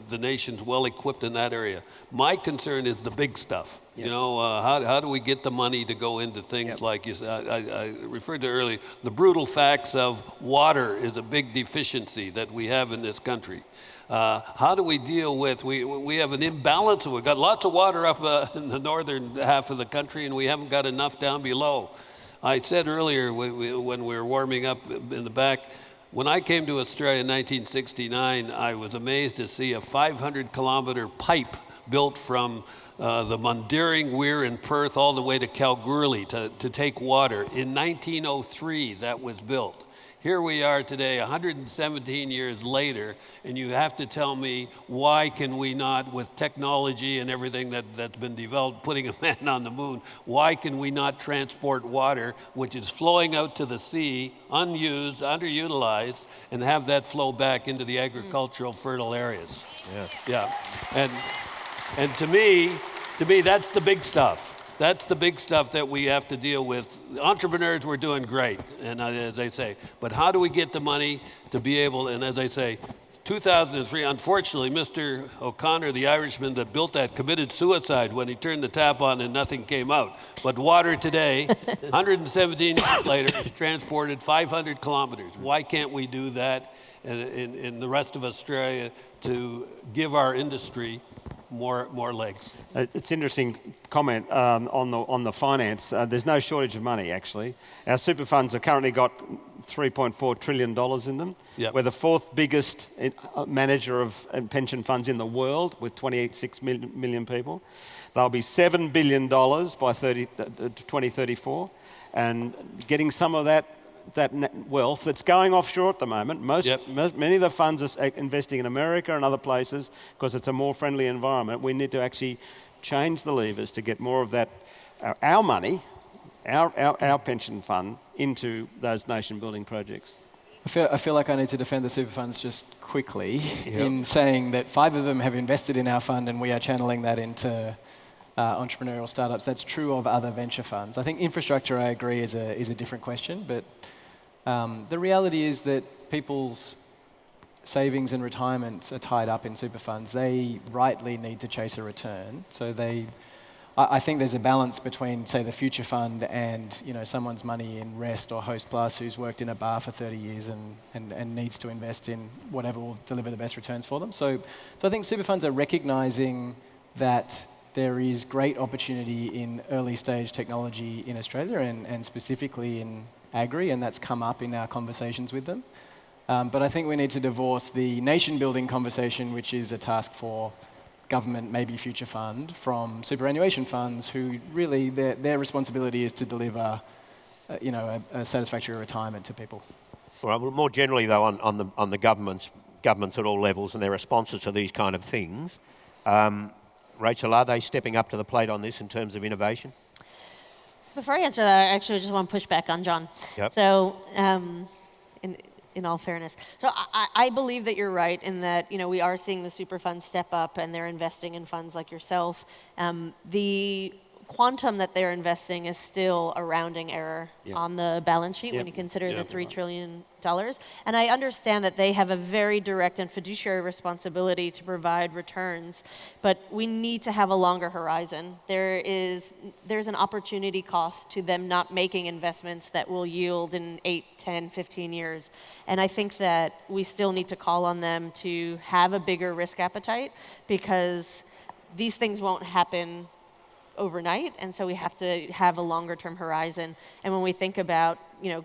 the nation's well equipped in that area. My concern is the big stuff. Yep. How do we get the money to go into things like you said? I referred to earlier, the brutal facts of water is a big deficiency that we have in this country. How do we deal with, we have an imbalance, we've got lots of water up in the northern half of the country and we haven't got enough down below. I said earlier when we were warming up in the back, when I came to Australia in 1969, I was amazed to see a 500-kilometer pipe built from the Mundaring Weir in Perth all the way to Kalgoorlie to take water. In 1903, that was built. Here we are today, 117 years later, and you have to tell me why can we not, with technology and everything that's been developed, putting a man on the moon, why can we not transport water, which is flowing out to the sea, unused, underutilized, and have that flow back into the agricultural fertile areas? Yeah. And to me, that's the big stuff. That's the big stuff that we have to deal with. Entrepreneurs, we're doing great, and as I say, but how do we get the money to be able, and as I say, 2003, unfortunately, Mr. O'Connor, the Irishman that built that, committed suicide when he turned the tap on and nothing came out. But water today, 117 years later, is transported 500 kilometers. Why can't we do that in the rest of Australia to give our industry more legs? It's an interesting comment on the finance. There's no shortage of money, actually. Our super funds have currently got $3.4 trillion in them. Yep. We're the fourth biggest manager of pension funds in the world with 26 million people. There'll be $7 billion by 2034. And getting some of that wealth that's going offshore at the moment. Yep. Many of the funds are investing in America and other places because it's a more friendly environment. We need to actually change the levers to get more of that, our money, our pension fund, into those nation-building projects. I feel like I need to defend the super funds just quickly in saying that 5 of them have invested in our fund and we are channeling that into entrepreneurial startups. That's true of other venture funds. I think infrastructure, I agree, is a different question, but the reality is that people's savings and retirements are tied up in super funds. They rightly need to chase a return. So I think there's a balance between, say, the future fund and someone's money in Rest or Host Plus who's worked in a bar for 30 years and needs to invest in whatever will deliver the best returns for them. So I think super funds are recognizing that there is great opportunity in early stage technology in Australia and specifically in agri, and that's come up in our conversations with them. But I think we need to divorce the nation-building conversation, which is a task for government, maybe future fund, from superannuation funds, who really their responsibility is to deliver, a satisfactory retirement to people. Well, more generally though, on the governments at all levels and their responses to these kind of things, Rachel, are they stepping up to the plate on this in terms of innovation? Before I answer that, I actually just want to push back on John. Yep. So, in all fairness, so I believe that you're right in that we are seeing the super funds step up and they're investing in funds like yourself. The quantum that they're investing is still a rounding error on the balance sheet when you consider the $3 trillion. And I understand that they have a very direct and fiduciary responsibility to provide returns, but we need to have a longer horizon. There's an opportunity cost to them not making investments that will yield in 8, 10, 15 years. And I think that we still need to call on them to have a bigger risk appetite, because these things won't happen overnight, and so we have to have a longer term horizon. And when we think about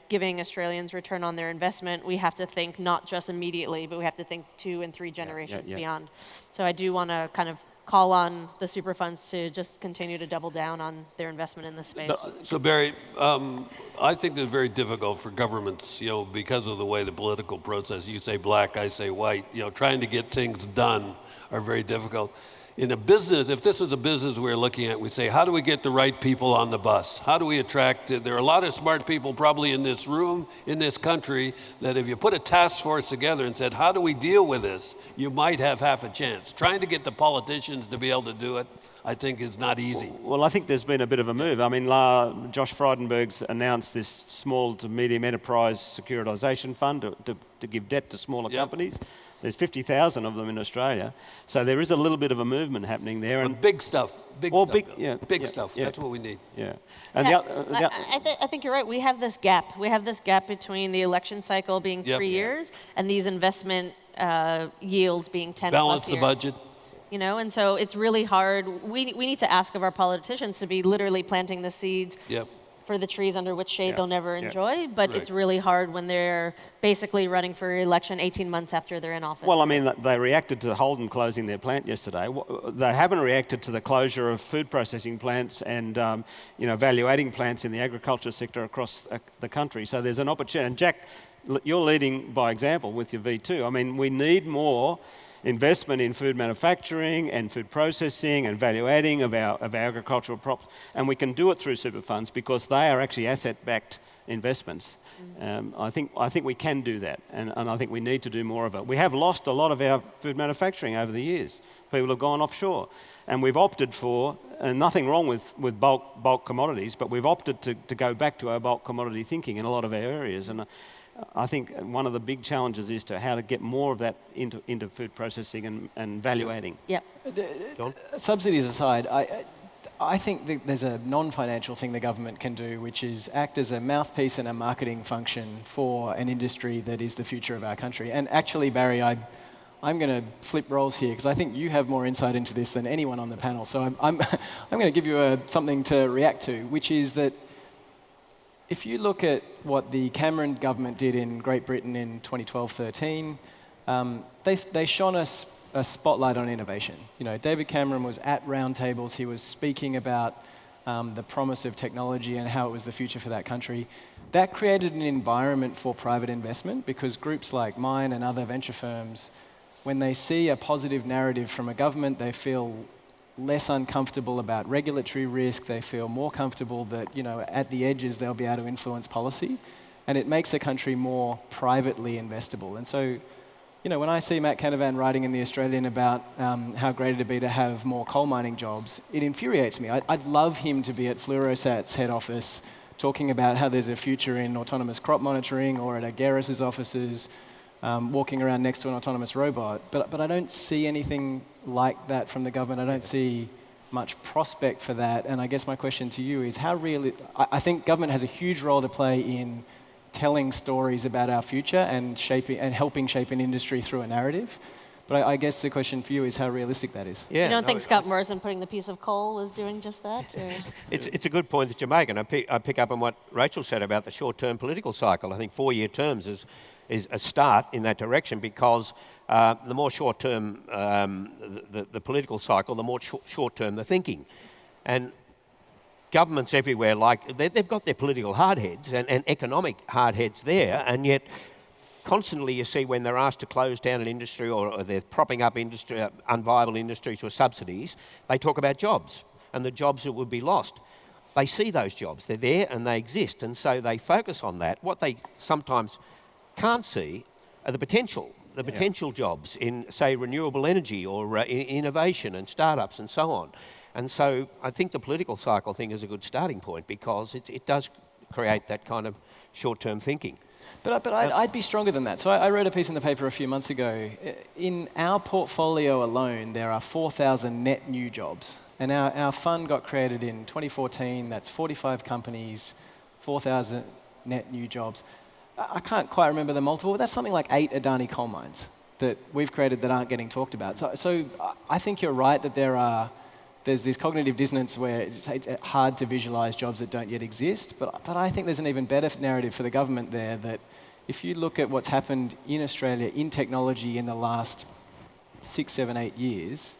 giving Australians return on their investment, we have to think not just immediately, but we have to think 2 and 3 generations beyond. So I do want to kind of call on the super funds to just continue to double down on their investment in this space. So Barry, I think it's very difficult for governments, because of the way the political process, you say black, I say white, trying to get things done are very difficult. In a business, if this is a business we're looking at, we say, how do we get the right people on the bus? How do we attract, there are a lot of smart people probably in this room, in this country, that if you put a task force together and said, how do we deal with this? You might have half a chance. Trying to get the politicians to be able to do it, I think, is not easy. Well, I think there's been a bit of a move. I mean, Josh Frydenberg's announced this small to medium enterprise securitization fund to give debt to smaller companies. There's 50,000 of them in Australia, so there is a little bit of a movement happening there. And big stuff, big stuff. That's what we need. Yeah, and I think you're right. We have this gap. We have this gap between the election cycle being 3 years and these investment yields being 10 Balance plus years. the budget. And so it's really hard. We need to ask of our politicians to be literally planting the seeds for the trees under which shade they'll never enjoy, but it's really hard when they're basically running for election 18 months after they're in office. Well, I mean, they reacted to Holden closing their plant yesterday. They haven't reacted to the closure of food processing plants and value-adding plants in the agriculture sector across the country. So there's an opportunity. And Jack, you're leading by example with your V2. I mean, we need more investment in food manufacturing and food processing and value-adding of our agricultural crops, and we can do it through super funds because they are actually asset-backed investments. I think we can do that, and I think we need to do more of it. We have lost a lot of our food manufacturing over the years. People have gone offshore, and we've opted for, and nothing wrong with bulk commodities, but we've opted to go back to our bulk commodity thinking in a lot of our areas. And I think one of the big challenges is to how to get more of that into food processing and value-adding. Yeah. John? Subsidies aside, I think that there's a non-financial thing the government can do, which is act as a mouthpiece and a marketing function for an industry that is the future of our country. And actually, Barry, I'm going to flip roles here because I think you have more insight into this than anyone on the panel. So I'm going to give you something to react to, which is that if you look at what the Cameron government did in Great Britain in 2012-13, they shone us a spotlight on innovation. David Cameron was at roundtables. He was speaking about the promise of technology and how it was the future for that country. That created an environment for private investment because groups like mine and other venture firms, when they see a positive narrative from a government, they feel less uncomfortable about regulatory risk. They feel more comfortable that, at the edges, they'll be able to influence policy. And it makes a country more privately investable. And so, when I see Matt Canavan writing in The Australian about how great it'd be to have more coal mining jobs, it infuriates me. I'd love him to be at Fluorosat's head office talking about how there's a future in autonomous crop monitoring, or at Ageris's offices, walking around next to an autonomous robot. But I don't see anything like that from the government. I don't see much prospect for that. And I guess my question to you is, how real... I think government has a huge role to play in telling stories about our future and helping shape an industry through a narrative. But I guess the question for you is how realistic that is. Yeah, you don't think Scott Morrison putting the piece of coal was doing just that? It's a good point that you make, and I pick up on what Rachel said about the short-term political cycle. I think 4-year terms is a start in that direction, because the more short-term the political cycle, the more short-term the thinking. And governments everywhere, they've got their political hardheads and economic hardheads there, and yet constantly you see when they're asked to close down an industry, or they're propping up industry, unviable industries with subsidies, they talk about jobs and the jobs that would be lost. They see those jobs, they're there and they exist, and so they focus on that. What they sometimes can't see are the potential jobs in, say, renewable energy or in innovation and startups and so on. And so I think the political cycle thing is a good starting point, because it does create that kind of short-term thinking. But I'd be stronger than that. So I wrote a piece in the paper a few months ago. In our portfolio alone, there are 4,000 net new jobs. And our fund got created in 2014. That's 45 companies, 4,000 net new jobs. I can't quite remember the multiple, but that's something like 8 Adani coal mines that we've created that aren't getting talked about. So I think you're right that there's this cognitive dissonance where it's hard to visualize jobs that don't yet exist, but I think there's an even better narrative for the government there, that if you look at what's happened in Australia in technology in the last 6, 7, 8 years,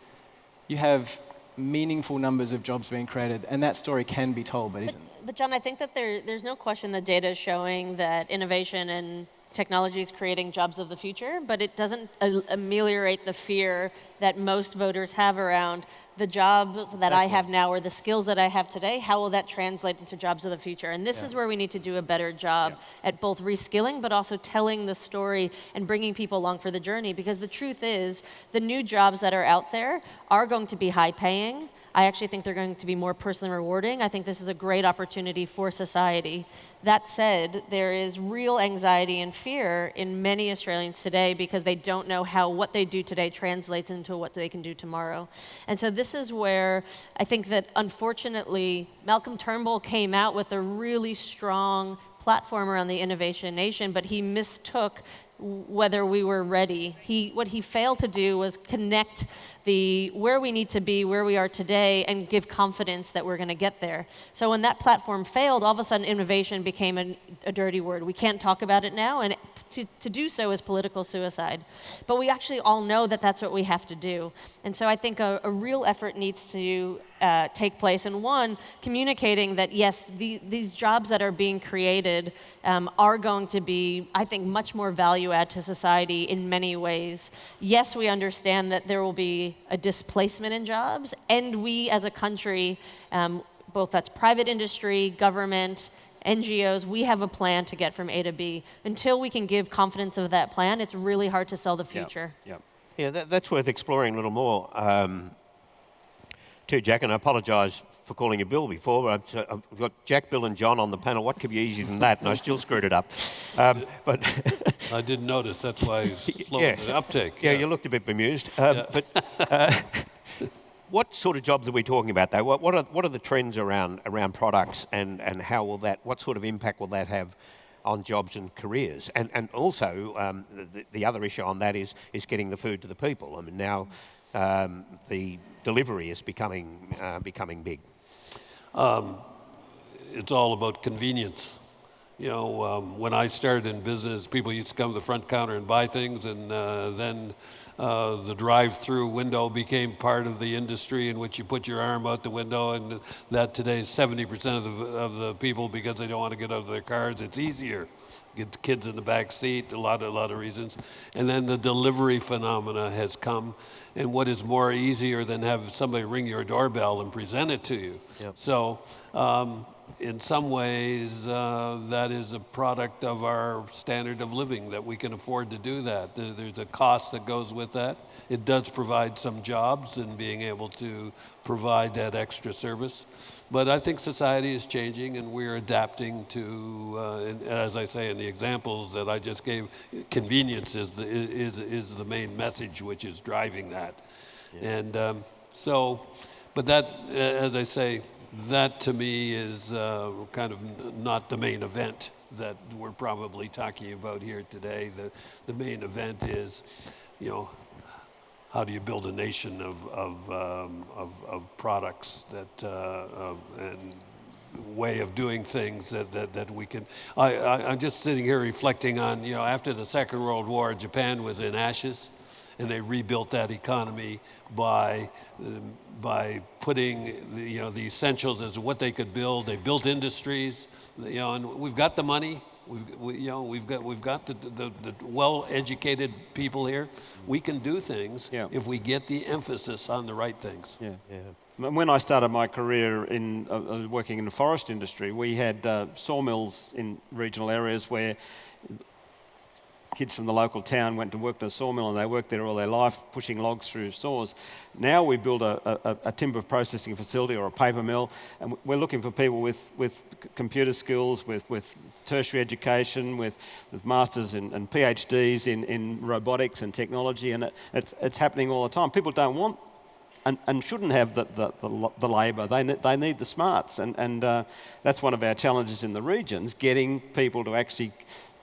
you have meaningful numbers of jobs being created, and that story can be told, but isn't. But John, I think that there's no question the data is showing that innovation and technology is creating jobs of the future, but it doesn't ameliorate the fear that most voters have around the jobs that I have now, or the skills that I have today. How will that translate into jobs of the future? And this is where we need to do a better job at both reskilling, but also telling the story and bringing people along for the journey. Because the truth is, the new jobs that are out there are going to be high paying. I actually think they're going to be more personally rewarding. I think this is a great opportunity for society. That said, there is real anxiety and fear in many Australians today because they don't know how what they do today translates into what they can do tomorrow. And so this is where I think that, unfortunately, Malcolm Turnbull came out with a really strong platform around the Innovation Nation, but he mistook whether we were ready. What he failed to do was connect where we need to be, where we are today, and give confidence that we're going to get there. So when that platform failed, all of a sudden innovation became a dirty word. We can't talk about it now, and to do so is political suicide. But we actually all know that that's what we have to do. And so I think a real effort needs to take place. And one, communicating that, yes, these jobs that are being created are going to be, I think, much more value add to society in many ways. Yes, we understand that there will be a displacement in jobs, and we as a country, both that's private industry, government, NGOs, we have a plan to get from A to B. Until we can give confidence of that plan, it's really hard to sell the future. Yeah, that's worth exploring a little more too, Jack, and I apologise for calling you Bill before, but I've got Jack, Bill and John on the panel. What could be easier than that? And I still screwed it up. But I didn't notice. That's why I slowed the uptake. Yeah, you looked a bit bemused. But what sort of jobs are we talking about, though? What are the trends around products, and how will what sort of impact will that have on jobs and careers? And also, the other issue on that is getting the food to the people. I mean, now the delivery is becoming big. It's all about convenience. When I started in business, people used to come to the front counter and buy things, and then the drive-through window became part of the industry in which you put your arm out the window, and that today is 70% of the people, because they don't want to get out of their cars. It's easier. Get the kids in the back seat, a lot of reasons. And then the delivery phenomena has come, and what is more easier than have somebody ring your doorbell and present it to you? Yep. So in some ways, that is a product of our standard of living, that we can afford to do that. There's a cost that goes with that. It does provide some jobs in being able to provide that extra service. But I think society is changing, and we're adapting to, as I say in the examples that I just gave, convenience is the main message which is driving that. Yeah. And but that, as I say, that to me is kind of not the main event that we're probably talking about here today. The main event is, how do you build a nation of products and way of doing things that we can. I'm just sitting here reflecting on, after the Second World War, Japan was in ashes, and they rebuilt that economy by putting the essentials as what they could build. They built industries, and we've got the money. We've got the well-educated people here. We can do things if we get the emphasis on the right things. Yeah. When I started my career in working in the forest industry, we had sawmills in regional areas where kids from the local town went to work in a sawmill, and they worked there all their life, pushing logs through saws. Now we build a timber processing facility or a paper mill, and we're looking for people with computer skills, with tertiary education, with masters and PhDs in robotics and technology, and it's happening all the time. People don't want and shouldn't have the labour. They need the smarts, and that's one of our challenges in the regions, getting people to actually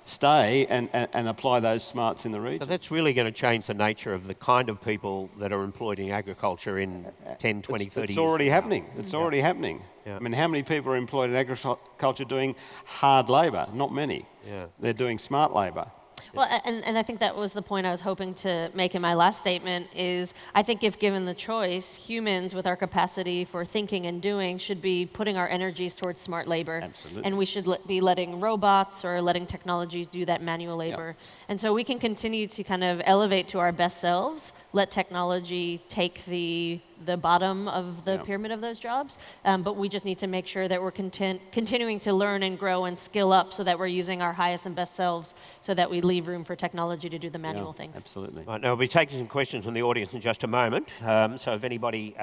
stay and apply those smarts in the region. So that's really going to change the nature of the kind of people that are employed in agriculture in 10, 20, 30 years. It's already happening. It's already happening. Yeah. I mean, how many people are employed in agriculture doing hard labour? Not many. Yeah. They're doing smart labour. Well, and I think that was the point I was hoping to make in my last statement is I think if given the choice, humans with our capacity for thinking and doing should be putting our energies towards smart labor. Absolutely. And we should be letting robots or letting technologies do that manual labor. Yep. And so we can continue to kind of elevate to our best selves, let technology take the bottom of the pyramid of those jobs, but we just need to make sure that we're continuing to learn and grow and skill up so that we're using our highest and best selves so that we leave room for technology to do the manual things. Absolutely. Right, now we'll be taking some questions from the audience in just a moment, so if anybody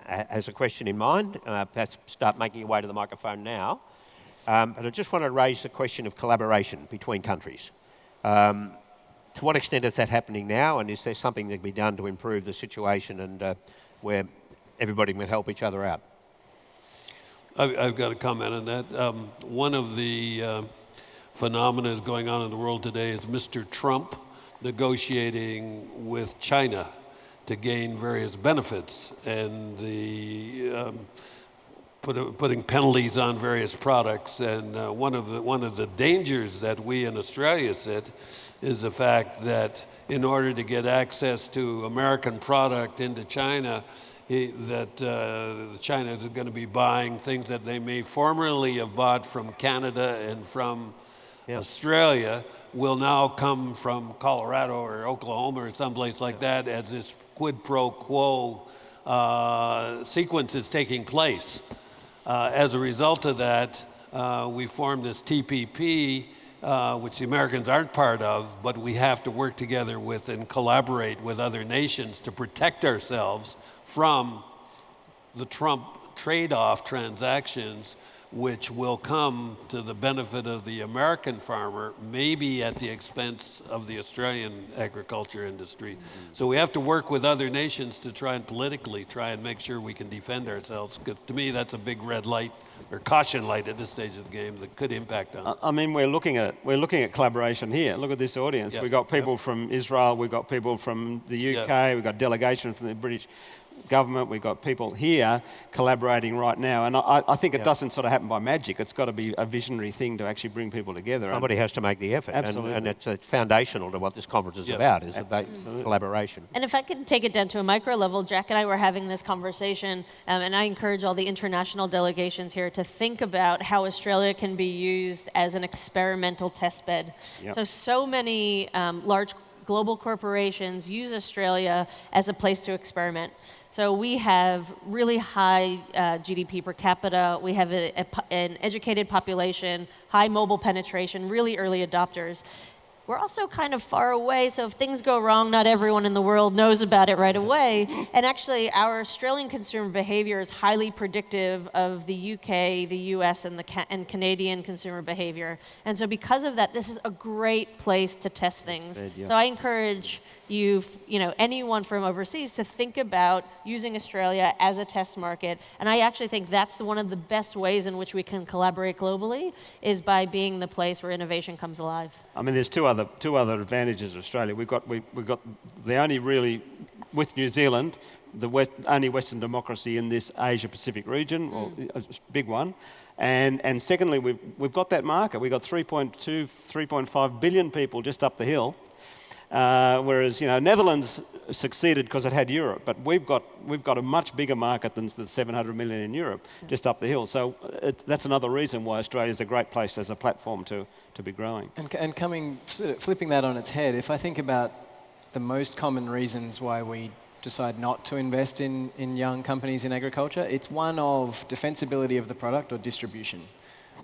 has a question in mind, perhaps start making your way to the microphone now. But I just want to raise the question of collaboration between countries. To what extent is that happening now, and is there something that can be done to improve the situation and where everybody can help each other out? I've got a comment on that. One of the phenomena going on in the world today is Mr. Trump negotiating with China to gain various benefits, and putting penalties on various products. And one of the dangers that we in Australia sit is the fact that in order to get access to American product into China, China is going to be buying things that they may formerly have bought from Canada and from Australia will now come from Colorado or Oklahoma or someplace like that, as this quid pro quo sequence is taking place. As a result of that, we formed this TPP, which the Americans aren't part of, but we have to work together with and collaborate with other nations to protect ourselves from the Trump trade-off transactions, which will come to the benefit of the American farmer, maybe at the expense of the Australian agriculture industry. Mm-hmm. So we have to work with other nations to try and politically make sure we can defend ourselves. Because to me, that's a big red light or caution light at this stage of the game that could impact on us. I mean, we're looking at collaboration here. Look at this audience. We've got people from Israel. We've got people from the UK. We've got delegation from the British. government, we've got people here collaborating right now. And I think it doesn't sort of happen by magic. It's got to be a visionary thing to actually bring people together. Somebody has to make the effort. Absolutely. And it's foundational to what this conference is about, is about collaboration. And if I could take it down to a micro level, Jack and I were having this conversation, and I encourage all the international delegations here to think about how Australia can be used as an experimental test bed. Yep. So many large global corporations use Australia as a place to experiment. So we have really high GDP per capita, we have an educated population, high mobile penetration, really early adopters. We're also kind of far away, so if things go wrong, not everyone in the world knows about it right away. And actually, our Australian consumer behavior is highly predictive of the UK, the US, and Canadian consumer behavior. And so because of that, this is a great place to test things. So I encourage you know, anyone from overseas to think about using Australia as a test market. And I actually think that's one of the best ways in which we can collaborate globally, is by being the place where innovation comes alive. I mean, there's two other advantages of Australia. We've got the only really, with New Zealand, the only Western democracy in this Asia-Pacific region, or a big one. And secondly, we've got that market. We've got 3.2, 3.5 billion people just up the hill. Whereas, you know, Netherlands succeeded because it had Europe, but we've got a much bigger market than the 700 million in Europe just up the hill. So that's another reason why Australia is a great place as a platform to be growing. And flipping that on its head, if I think about the most common reasons why we decide not to invest in young companies in agriculture, it's one of defensibility of the product or distribution.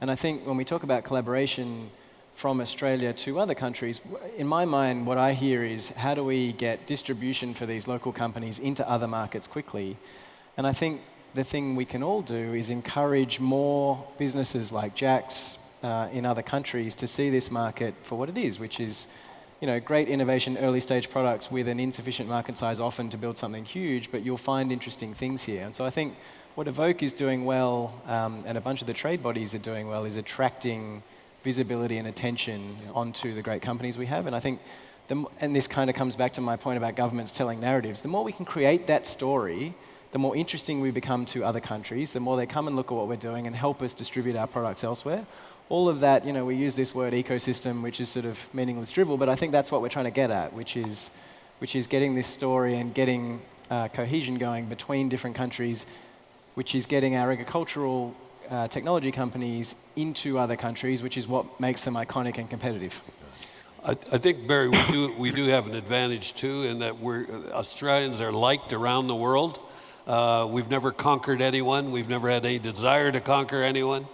And I think when we talk about collaboration from Australia to other countries, in my mind, what I hear is, how do we get distribution for these local companies into other markets quickly? And I think the thing we can all do is encourage more businesses like Jack's in other countries to see this market for what it is, which is, you know, great innovation, early stage products with an insufficient market size often to build something huge, but you'll find interesting things here. And so I think what Evoke is doing well, and a bunch of the trade bodies are doing well, is attracting visibility and attention onto the great companies we have. And I think, and this kind of comes back to my point about governments telling narratives, the more we can create that story, the more interesting we become to other countries, the more they come and look at what we're doing and help us distribute our products elsewhere. All of that, you know, we use this word ecosystem, which is sort of meaningless drivel, but I think that's what we're trying to get at, which is getting this story and getting cohesion going between different countries, which is getting our agricultural technology companies into other countries, which is what makes them iconic and competitive. I think, Barry, we do have an advantage too, in that Australians are liked around the world. We've never conquered anyone. We've never had any desire to conquer anyone.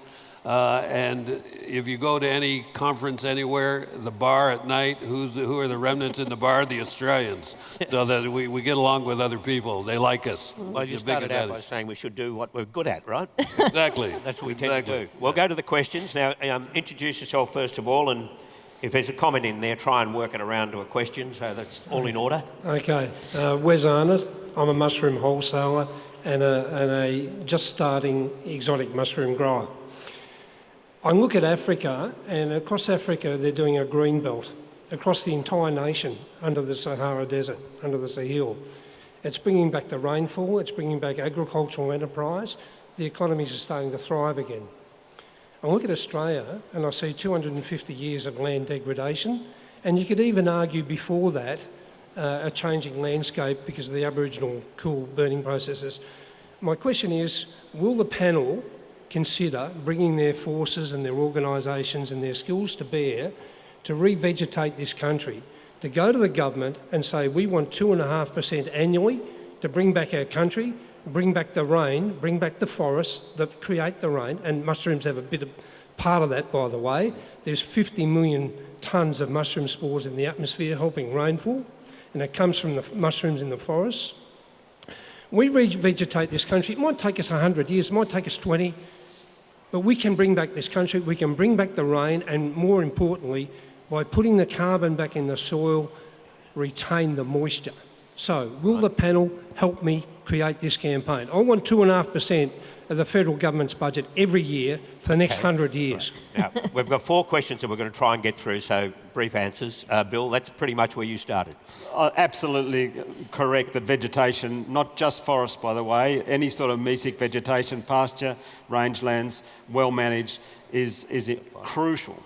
And if you go to any conference anywhere, the bar at night, who are the remnants in the bar? The Australians. So that we get along with other people. They like us. Well, you started out by saying we should do what we're good at, right? Exactly. That's what we tend to do. We'll go to the questions. Now, introduce yourself first of all, and if there's a comment in there, try and work it around to a question, so that's all in order. Okay. Wes Arnott. I'm a mushroom wholesaler and a just starting exotic mushroom grower. I look at Africa, and across Africa they're doing a green belt across the entire nation under the Sahara Desert, under the Sahel. It's bringing back the rainfall, it's bringing back agricultural enterprise. The economies are starting to thrive again. I look at Australia and I see 250 years of land degradation, and you could even argue before that a changing landscape because of the Aboriginal coal burning processes. My question is, will the panel consider bringing their forces and their organisations and their skills to bear to revegetate this country, to go to the government and say we want 2.5% annually to bring back our country, bring back the rain, bring back the forests that create the rain, and mushrooms have a bit of part of that, by the way. There's 50 million tonnes of mushroom spores in the atmosphere helping rainfall, and it comes from the mushrooms in the forests. We revegetate this country. It might take us 100 years, it might take us 20, but we can bring back this country, we can bring back the rain, and more importantly, by putting the carbon back in the soil, retain the moisture. So, will the panel help me create this campaign? I want 2.5% of the federal government's budget every year for the next 100 years. Now, we've got 4 questions that we're going to try and get through, so brief answers. Bill, that's pretty much where you started. Absolutely correct that vegetation, not just forest by the way, any sort of mesic vegetation, pasture, rangelands, well managed, is crucial.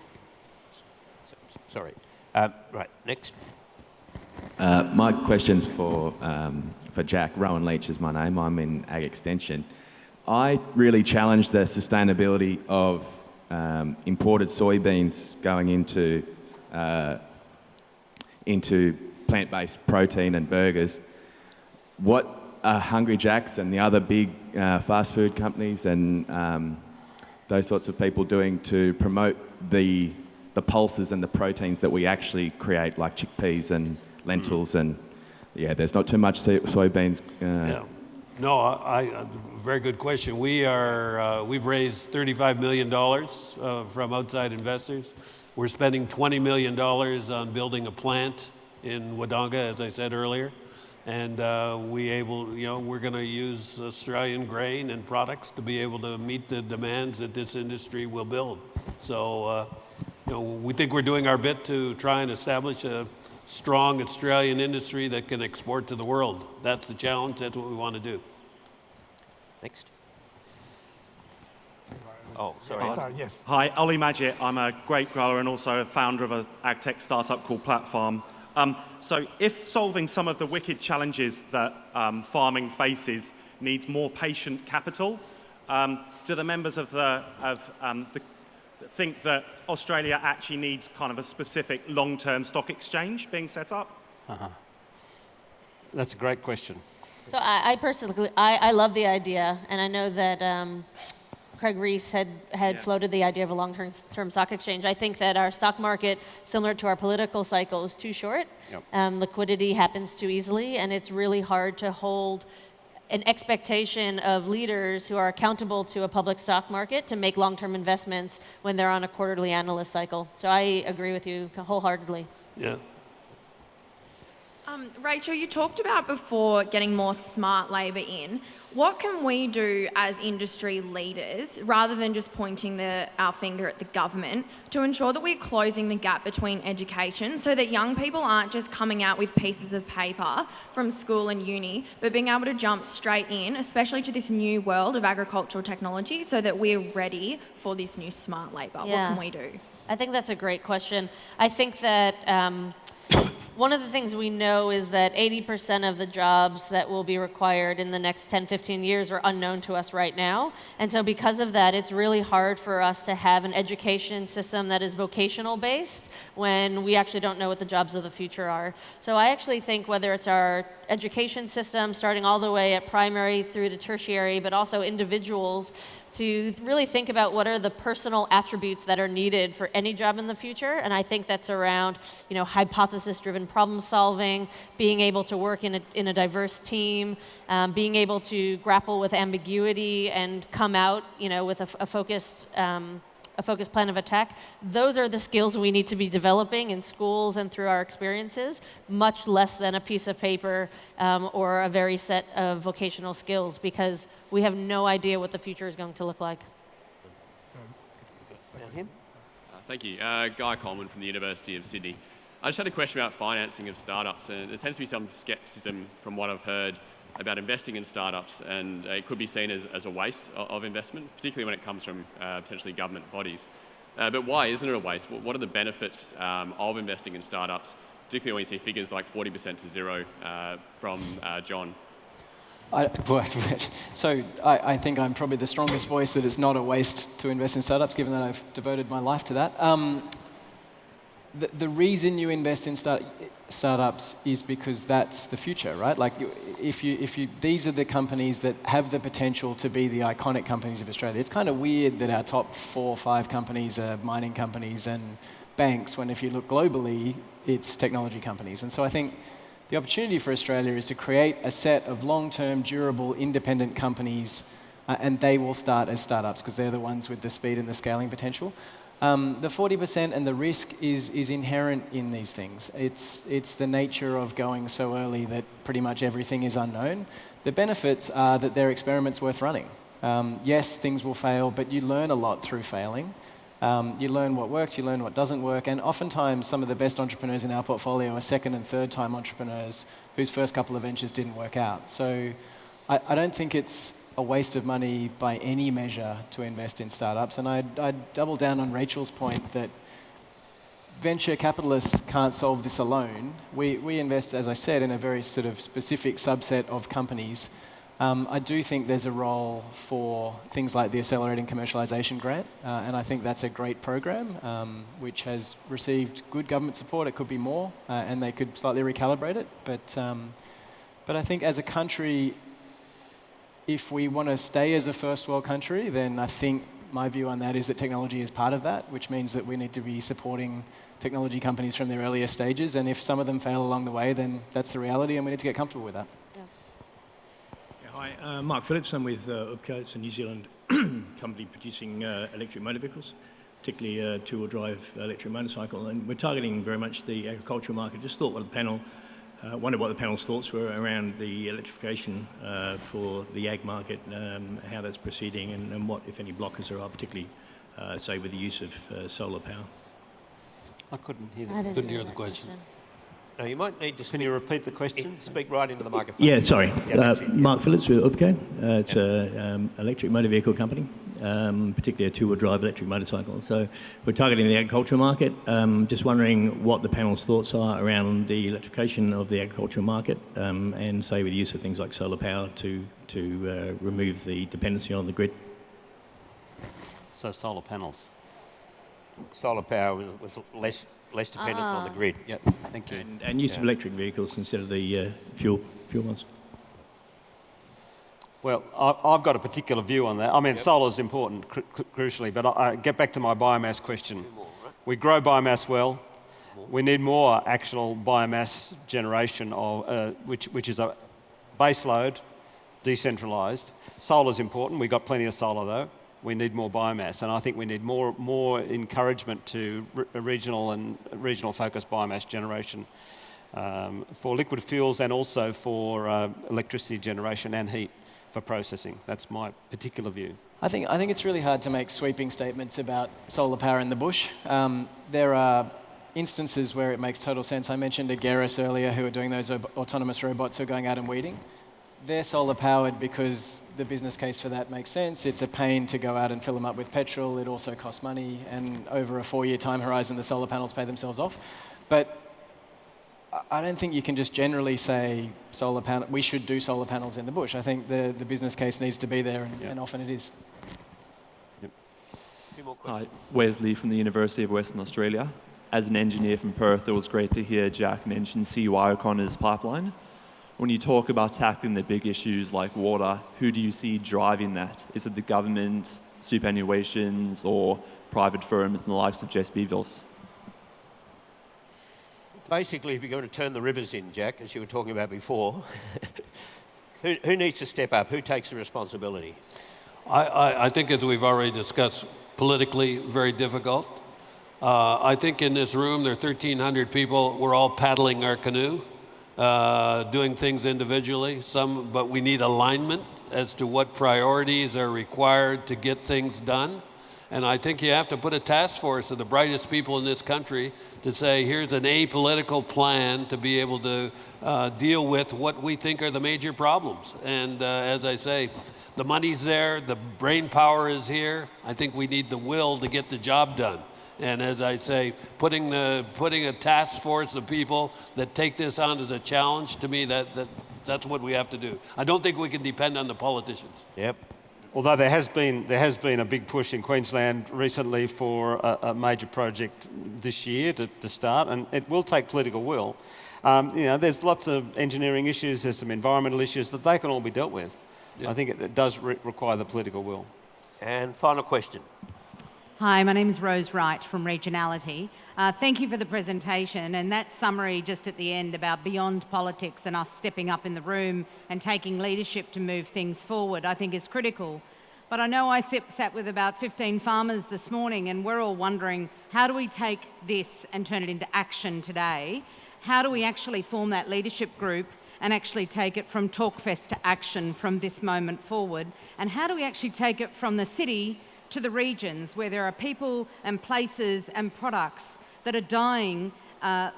Sorry. Right, next. My question's for Jack. Rowan Leach is my name. I'm in Ag Extension. I really challenge the sustainability of imported soybeans going into plant-based protein and burgers. What are Hungry Jacks and the other big fast food companies and those sorts of people doing to promote the pulses and the proteins that we actually create, like chickpeas and lentils? And yeah, there's not too much soybeans. Yeah. No, very good question. We've raised $35 million from outside investors. We're spending $20 million on building a plant in Wodonga, as I said earlier. And we're going to use Australian grain and products to be able to meet the demands that this industry will build. So, we think we're doing our bit to try and establish a strong Australian industry that can export to the world. That's the challenge. That's what we want to do. Next. Oh, sorry. Sorry, yes. Hi, Ollie Madgett. I'm a grape grower and also a founder of an ag tech startup called Platform. So if solving some of the wicked challenges that farming faces needs more patient capital, do the members of the think that Australia actually needs kind of a specific long-term stock exchange being set up? That's a great question. So I personally, I love the idea, and I know that Craig Rees had floated the idea of a long-term stock exchange. I think that our stock market, similar to our political cycle, is too short. Yep. Liquidity happens too easily, and it's really hard to hold an expectation of leaders who are accountable to a public stock market to make long-term investments when they're on a quarterly analyst cycle. So I agree with you wholeheartedly. Yeah. Rachel, you talked about before getting more smart labour in. What can we do as industry leaders, rather than just pointing our finger at the government, to ensure that we're closing the gap between education so that young people aren't just coming out with pieces of paper from school and uni, but being able to jump straight in, especially to this new world of agricultural technology, so that we're ready for this new smart labour? Yeah. What can we do? I think that's a great question. I think that one of the things we know is that 80% of the jobs that will be required in the next 10, 15 years are unknown to us right now. And so because of that, it's really hard for us to have an education system that is vocational based when we actually don't know what the jobs of the future are. So I actually think whether it's our education system, starting all the way at primary through to tertiary, but also individuals, to really think about what are the personal attributes that are needed for any job in the future. And I think that's around, hypothesis-driven problem solving, being able to work in a diverse team, being able to grapple with ambiguity and come out, with a focused plan of attack. Those are the skills we need to be developing in schools and through our experiences, much less than a piece of paper or a very set of vocational skills, because we have no idea what the future is going to look like. Thank you. Guy Coleman from the University of Sydney. I just had a question about financing of startups, and there tends to be some scepticism from what I've heard about investing in startups, and it could be seen as a waste of investment, particularly when it comes from potentially government bodies. But why isn't it a waste? What are the benefits of investing in startups, particularly when you see figures like 40% to zero from John? I think I'm probably the strongest voice that it's not a waste to invest in startups, given that I've devoted my life to that. The reason you invest in startups is because that's the future, right? Like, these are the companies that have the potential to be the iconic companies of Australia. It's kind of weird that our top 4 or 5 companies are mining companies and banks, when if you look globally, it's technology companies. And so I think the opportunity for Australia is to create a set of long-term, durable, independent companies, and they will start as startups because they're the ones with the speed and the scaling potential. The 40% and the risk is inherent in these things. It's the nature of going so early that pretty much everything is unknown. The benefits are that they're experiments worth running. Yes, things will fail, but you learn a lot through failing. You learn what works, you learn what doesn't work, and oftentimes some of the best entrepreneurs in our portfolio are second and third time entrepreneurs whose first couple of ventures didn't work out. So I don't think it's a waste of money by any measure to invest in startups, and I'd double down on Rachel's point that venture capitalists can't solve this alone. We invest, as I said, in a very sort of specific subset of companies. I do think there's a role for things like the Accelerating Commercialisation Grant, and I think that's a great program which has received good government support. It could be more, and they could slightly recalibrate it. But I think as a country, if we want to stay as a first world country, then I think my view on that is that technology is part of that, which means that we need to be supporting technology companies from their earlier stages, and if some of them fail along the way, then that's the reality, and we need to get comfortable with that. Hi, Mark Phillips. I'm with UPCO. It's a New Zealand company producing electric motor vehicles, particularly a two-wheel drive electric motorcycle. And we're targeting very much the agricultural market. Just thought wondered what the panel's thoughts were around the electrification for the ag market, how that's proceeding, and what, if any, blockers there are, particularly, say, with the use of solar power. I couldn't hear that. Couldn't hear the question. No, you might need to speak. Can you repeat the question? Speak right into the microphone. Yeah, sorry. That's it. Mark Phillips with UPCO. It's an electric motor vehicle company, particularly a two-wheel drive electric motorcycle. So we're targeting the agricultural market. Just wondering what the panel's thoughts are around the electrification of the agricultural market, and say with the use of things like solar power to remove the dependency on the grid. So solar panels. Solar power was less dependence on the grid. Yep, thank you. And use of electric vehicles instead of the fuel ones. Well, I've got a particular view on that. I mean, solar's important, crucially, but I get back to my biomass question. We grow biomass well. We need more actual biomass generation, which is a base load, decentralised. Solar's important. We've got plenty of solar, though. We need more biomass, and I think we need more encouragement to regional focused biomass generation for liquid fuels and also for electricity generation and heat for processing. That's my particular view. I think it's really hard to make sweeping statements about solar power in the bush. There are instances where it makes total sense. I mentioned Ag-itators earlier, who are doing those autonomous robots who are going out and weeding. They're solar powered because the business case for that makes sense. It's a pain to go out and fill them up with petrol. It also costs money, and over a 4-year time horizon, the solar panels pay themselves off. But I don't think you can just generally say we should do solar panels in the bush. I think the business case needs to be there, and often it is. Yep. A few more questions. Hi, Wesley from the University of Western Australia. As an engineer from Perth, it was great to hear Jack mention C.Y. O'Connor's pipeline. When you talk about tackling the big issues like water, who do you see driving that? Is it the government, superannuations, or private firms and the likes of Jess Beevils? Basically, if you're going to turn the rivers in, Jack, as you were talking about before, who needs to step up? Who takes the responsibility? I think, as we've already discussed, politically very difficult. I think in this room there are 1,300 people. We're all paddling our canoe. Doing things individually, but we need alignment as to what priorities are required to get things done. And I think you have to put a task force of the brightest people in this country to say, here's an apolitical plan to be able to deal with what we think are the major problems. And as I say, the money's there, the brain power is here. I think we need the will to get the job done. And as I say, putting a task force of people that take this on as a challenge, to me, that's what we have to do. I don't think we can depend on the politicians. Yep. Although there has been a big push in Queensland recently for a major project this year to start, and it will take political will. There's lots of engineering issues, there's some environmental issues that they can all be dealt with. Yep. I think it does require the political will. And final question. Hi, my name is Rose Wright from Regionality. Thank you for the presentation, and that summary just at the end about beyond politics and us stepping up in the room and taking leadership to move things forward, I think is critical. But I know I sat with about 15 farmers this morning, and we're all wondering, how do we take this and turn it into action today? How do we actually form that leadership group? and actually take it from Talkfest to action from this moment forward? And how do we actually take it from the city to the regions where there are people and places and products that are dying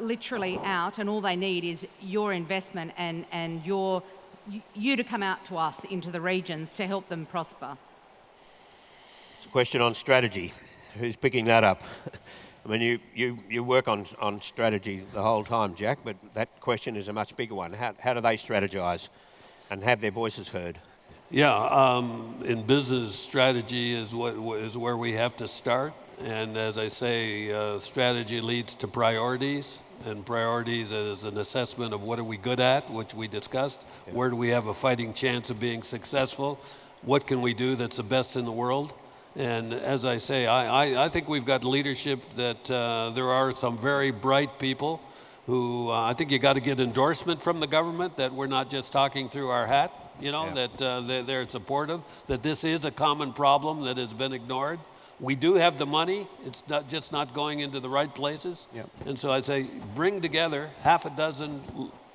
literally out, and all they need is your investment and you to come out to us into the regions to help them prosper? It's a question on strategy. Who's picking that up? I mean, you work on strategy the whole time, Jack, but that question is a much bigger one. How do they strategise and have their voices heard? Yeah, in business, strategy is where we have to start. And as I say, strategy leads to priorities, and priorities is an assessment of what are we good at, which we discussed. Yeah. Where do we have a fighting chance of being successful? What can we do that's the best in the world? And as I say, I think we've got leadership that there are some very bright people who I think you got to get endorsement from the government that we're not just talking through our hat, you know, yeah. That they're supportive, that this is a common problem that has been ignored. We do have the money, it's not going into the right places. Yeah. And so I'd say bring together half a dozen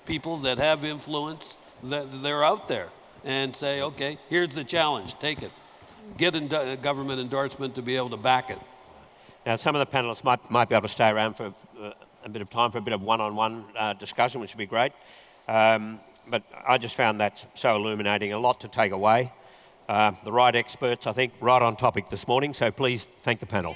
people that have influence, that they're out there, and say, okay, here's the challenge, take it. Get government endorsement to be able to back it. Now, some of the panelists might be able to stay around for a bit of time for a bit of one-on-one discussion, which would be great. But I just found that so illuminating, a lot to take away. The right experts, I think, right on topic this morning, so please thank the panel.